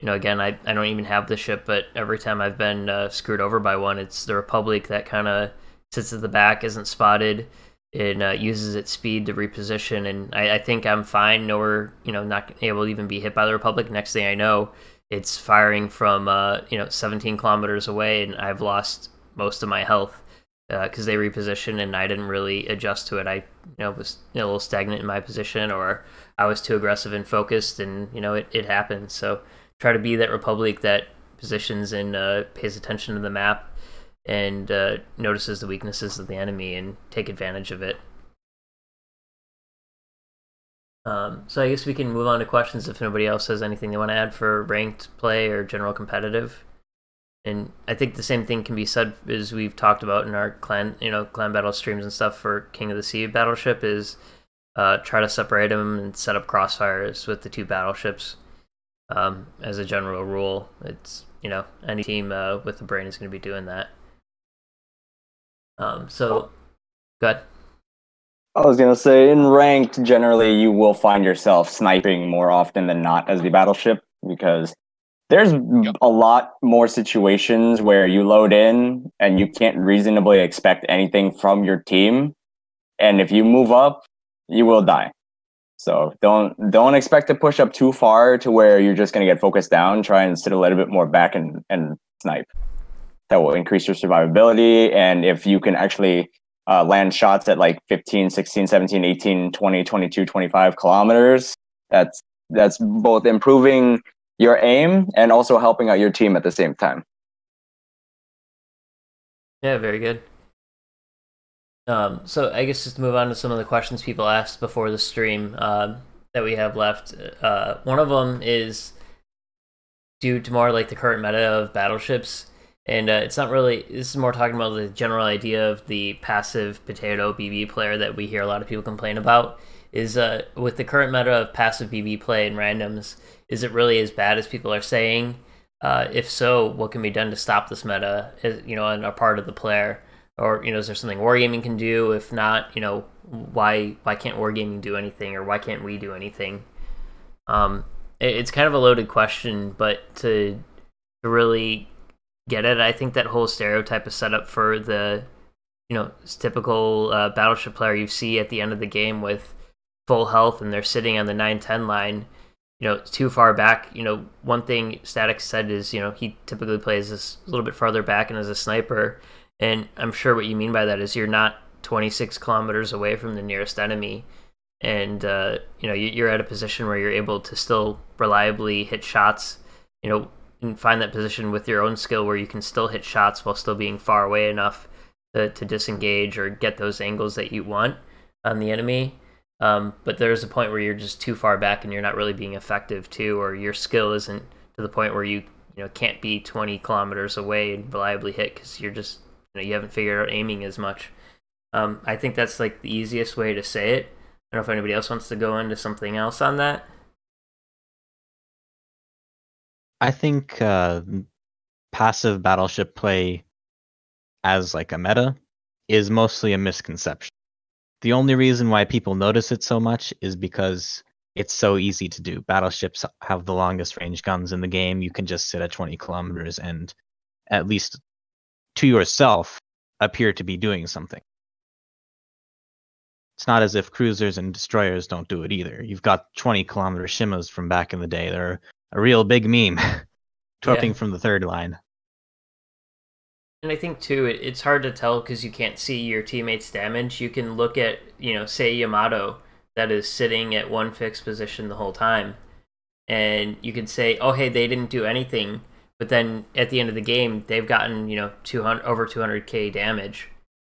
again, I don't even have the ship, but every time I've been screwed over by one, it's the Republic that kind of sits at the back, isn't spotted, and uses its speed to reposition, and I think I'm fine, nor, not able to even be hit by the Republic. Next thing I know, it's firing from, 17 kilometers away, and I've lost most of my health because they repositioned and I didn't really adjust to it. I was a little stagnant in my position, or I was too aggressive and focused, and it happened. So try to be that Republic that positions and pays attention to the map and notices the weaknesses of the enemy and take advantage of it. So I guess we can move on to questions if nobody else has anything they want to add for ranked play or general competitive. And I think the same thing can be said as we've talked about in our clan battle streams and stuff for King of the Sea Battleship is try to separate them and set up crossfires with the 2 battleships. As a general rule, it's any team with a brain is going to be doing that. So, go ahead. I was gonna say, in ranked, generally you will find yourself sniping more often than not as the battleship, because there's a lot more situations where you load in and you can't reasonably expect anything from your team, and if you move up, you will die. So don't expect to push up too far to where you're just gonna get focused down. Try and sit a little bit more back and snipe. That will increase your survivability, and if you can actually land shots at like 15, 16, 17, 18, 20, 22, 25 kilometers, that's both improving your aim and also helping out your team at the same time. Yeah, very good. So I guess just to move on to some of the questions people asked before the stream that we have left. One of them is due to more like the current meta of battleships. And it's not really, this is more talking about the general idea of the passive potato BB player that we hear a lot of people complain about. Is with the current meta of passive BB play and randoms, is it really as bad as people are saying? If so, what can be done to stop this meta, on a part of the player? Or, is there something Wargaming can do? If not, why can't Wargaming do anything? Or why can't we do anything? It's kind of a loaded question, but to really get it, I think that whole stereotype is set up for the typical battleship player you see at the end of the game with full health and they're sitting on the 9-10 line too far back. One thing Static said is he typically plays this a little bit farther back and as a sniper, and I'm sure what you mean by that is you're not 26 kilometers away from the nearest enemy, and you're at a position where you're able to still reliably hit shots, and find that position with your own skill where you can still hit shots while still being far away enough to disengage or get those angles that you want on the enemy. But there's a point where you're just too far back and you're not really being effective too, or your skill isn't to the point where you can't be 20 kilometers away and reliably hit because you're just you haven't figured out aiming as much. I think that's like the easiest way to say it. I don't know if anybody else wants to go into something else on that. I think passive battleship play as like a meta is mostly a misconception. The only reason why people notice it so much is because it's so easy to do. Battleships have the longest range guns in the game. You can just sit at 20 kilometers and, at least to yourself, appear to be doing something. It's not as if cruisers and destroyers don't do it either. You've got 20-kilometer shimas from back in the day. They're a real big meme. Twerking from the third line. And I think, too, it's hard to tell because you can't see your teammates' damage. You can look at, say Yamato that is sitting at one fixed position the whole time. And you could say, oh, hey, they didn't do anything. But then at the end of the game, they've gotten, over 200k damage.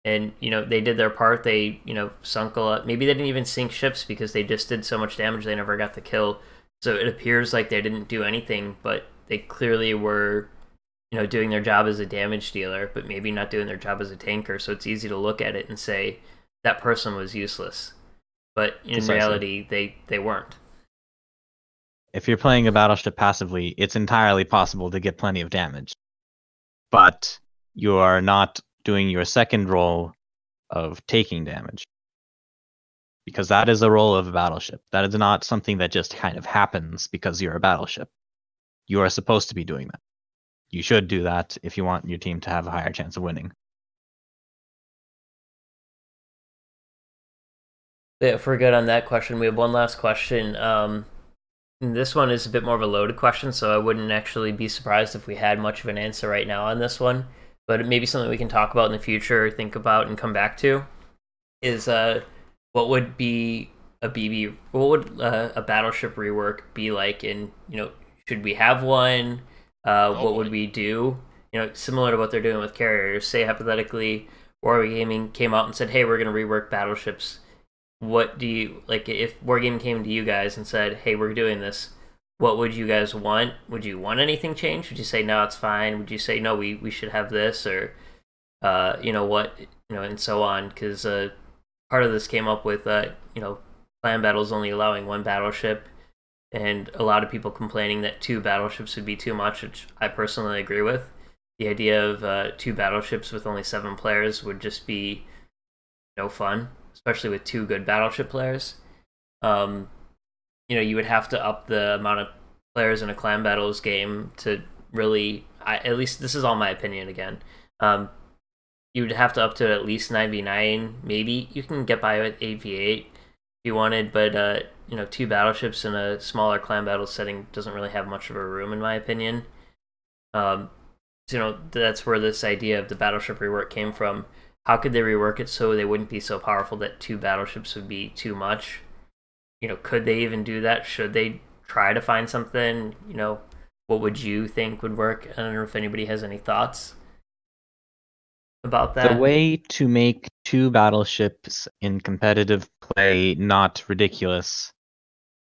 And, they did their part. They, sunk a lot. Maybe they didn't even sink ships because they just did so much damage they never got the kill. So it appears like they didn't do anything, but they clearly were, doing their job as a damage dealer, but maybe not doing their job as a tanker. So it's easy to look at it and say that person was useless. But in reality, they weren't. If you're playing a battleship passively, it's entirely possible to get plenty of damage. But you are not doing your second role of taking damage. Because that is a role of a battleship. That is not something that just kind of happens because you're a battleship. You are supposed to be doing that. You should do that if you want your team to have a higher chance of winning. Yeah, if we're good on that question, we have one last question. And this one is a bit more of a loaded question, so I wouldn't actually be surprised if we had much of an answer right now on this one. But it may be something we can talk about in the future, think about, and come back to. Is what would be a BB? What would a battleship rework be like? And should we have one? What would we do? Similar to what they're doing with carriers. Say hypothetically, Wargaming came out and said, "Hey, we're going to rework battleships." What do you like? If Wargaming came to you guys and said, "Hey, we're doing this," what would you guys want? Would you want anything changed? Would you say no, it's fine? Would you say no, we should have this, or and so on? Because part of this came up with Clan battles only allowing one battleship, and a lot of people complaining that 2 battleships would be too much, which I personally agree with. The idea of 2 battleships with only 7 players would just be no fun, especially with 2 good battleship players. You would have to up the amount of players in a clan battles game to really, at least this is all my opinion again, you would have to up to at least 9v9. Maybe you can get by with 8v8 if you wanted, but 2 battleships in a smaller clan battle setting doesn't really have much of a room in my opinion. That's where this idea of the battleship rework came from. How could they rework it so they wouldn't be so powerful that 2 battleships would be too much? Could they even do that? Should they try to find something? What would you think would work? I don't know if anybody has any thoughts about that. The way to make 2 battleships in competitive play not ridiculous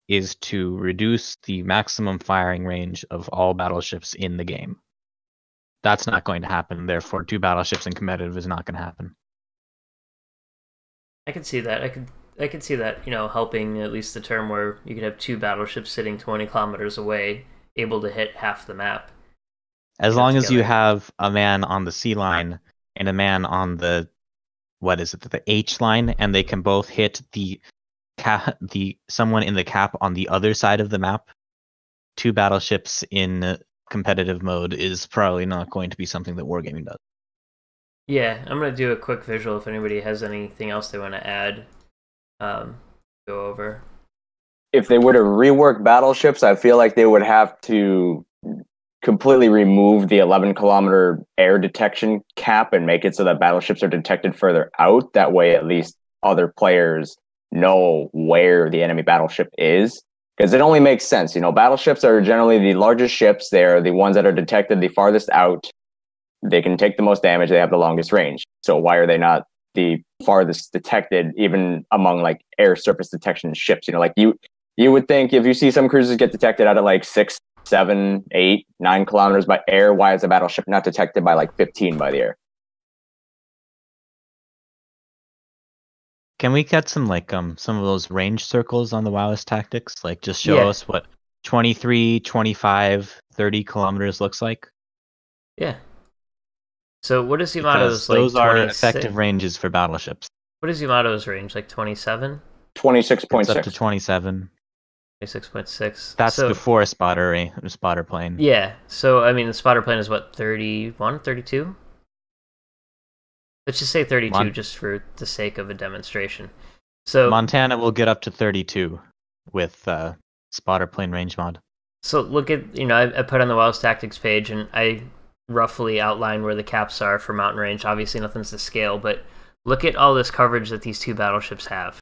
is to reduce the maximum firing range of all battleships in the game. That's not going to happen, therefore 2 battleships in competitive is not going to happen. I could see that. I could see that, helping at least the term where you could have 2 battleships sitting 20 kilometers away, able to hit half the map. As long as you have a man on the C line and a man on the H line, and they can both hit someone in the cap on the other side of the map, 2 battleships in competitive mode is probably not going to be something that wargaming does. Yeah, I'm going to do a quick visual if anybody has anything else they want to add. Go over. If they were to rework battleships, I feel like they would have to completely remove the 11-kilometer air detection cap and make it so that battleships are detected further out. That way, at least other players know where the enemy battleship is. Because it only makes sense. Battleships are generally the largest ships. They're the ones that are detected the farthest out. They can take the most damage. They have the longest range. So why are they not the farthest detected, even among like air surface detection ships? You would think if you see some cruisers get detected out at like 6, 7, 8, 9 kilometers by air, why is a battleship not detected by like 15 by the air? Can we get some some of those range circles on the WoW's tactics? Like just show us what 23, 25, 30 kilometers looks like? Yeah. So what is Yamato's those like? Those are 26? effective ranges for battleships. What is Yamato's range? Like 27? 26.6. It's up to 27. 26.6. That's before a spotter plane. Yeah. So the spotter plane is what, 31, 32? Let's just say 32 just for the sake of a demonstration. So Montana will get up to 32 with spotter plane range mod. So look at, I put on the WoW's tactics page and I roughly outline where the caps are for mountain range. Obviously nothing's to scale, but look at all this coverage that these 2 battleships have.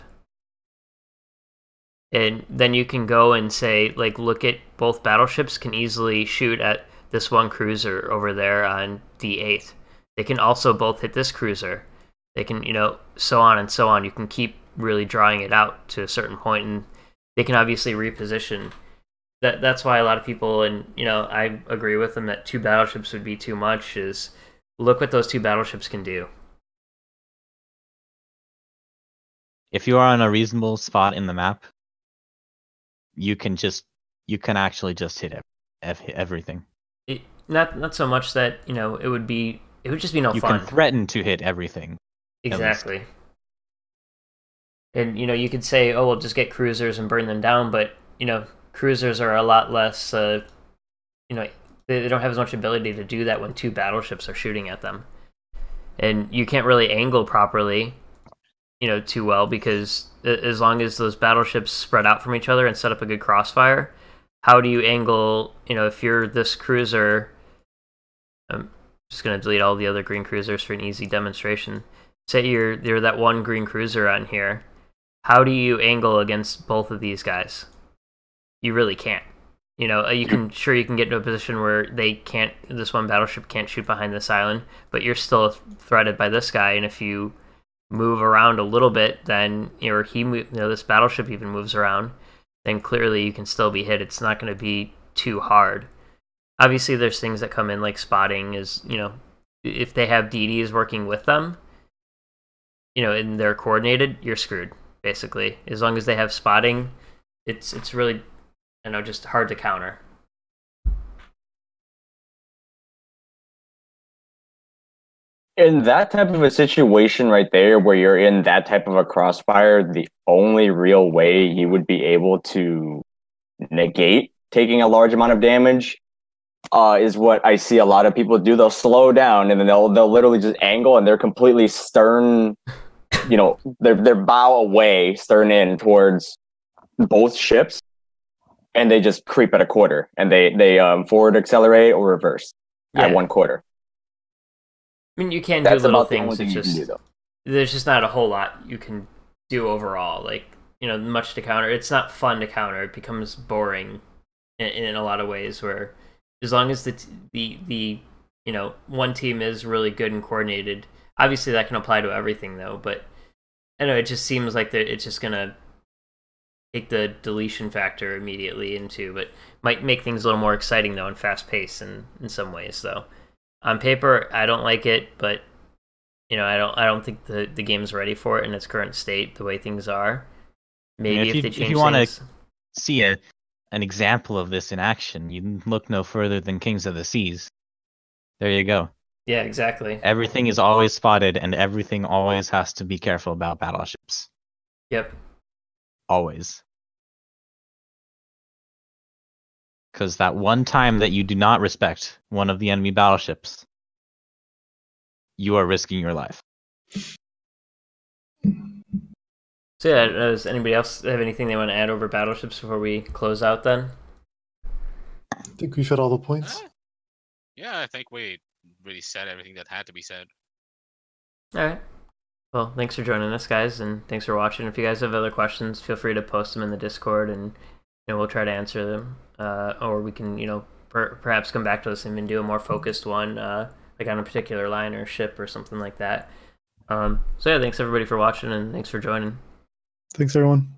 And then you can go and say, look at both battleships can easily shoot at this one cruiser over there on D8. They can also both hit this cruiser. They can, so on and so on. You can keep really drawing it out to a certain point, and they can obviously reposition. That's why a lot of people, and I agree with them that 2 battleships would be too much. Is look what those 2 battleships can do. If you are on a reasonable spot in the map, you can actually just hit everything. Not so much that it would just be no fun. You can threaten to hit everything. Exactly. And you could say, oh, we'll just get cruisers and burn them down, but cruisers are a lot less. They don't have as much ability to do that when 2 battleships are shooting at them, and you can't really angle properly, too well, because as long as those battleships spread out from each other and set up a good crossfire, how do you angle? If you're this cruiser. Just going to delete all the other green cruisers for an easy demonstration. Say you're that one green cruiser on here. How do you angle against both of these guys? You really can't. You can get into a position where this one battleship can't shoot behind this island, but you're still threatened by this guy, and if you move around a little bit, then this battleship even moves around, then clearly you can still be hit. It's not going to be too hard. Obviously, there's things that come in like spotting is, if they have DDs working with them, and they're coordinated, you're screwed, basically. As long as they have spotting, it's really, just hard to counter. In that type of a situation right there, where you're in that type of a crossfire, the only real way you would be able to negate taking a large amount of damage is what I see a lot of people do. They'll slow down and then they'll literally just angle, and they're completely stern, their bow away, stern in towards both ships, and they just creep at a quarter, and they forward accelerate or reverse at 1/4. I mean, you can do That's little about the only things. thing It's you can do, just though. there's just not a whole lot you can do overall. Like, much to counter. It's not fun to counter. It becomes boring in a lot of ways. Where as long as the one team is really good and coordinated, obviously that can apply to everything though. But I know it just seems like it's just gonna take the deletion factor immediately into, but might make things a little more exciting though and fast paced in some ways though. On paper, I don't like it, but I don't think the game's ready for it in its current state, the way things are. Maybe if they change if you want things. to see an example of this in action, you look no further than Kings of the Seas. There you go. Yeah, exactly. Everything is always spotted, and everything always has to be careful about battleships. Yep. Always. Because that one time that you do not respect one of the enemy battleships, you are risking your life. So yeah, does anybody else have anything they want to add over battleships before we close out then? I think we've hit all the points. Yeah, I think we really said everything that had to be said. Alright. Well, thanks for joining us, guys, and thanks for watching. If you guys have other questions, feel free to post them in the Discord, and we'll try to answer them. Or we can, perhaps come back to this and do a more focused one, like on a particular line or ship or something like that. So yeah, thanks everybody for watching, and thanks for joining. Thanks, everyone.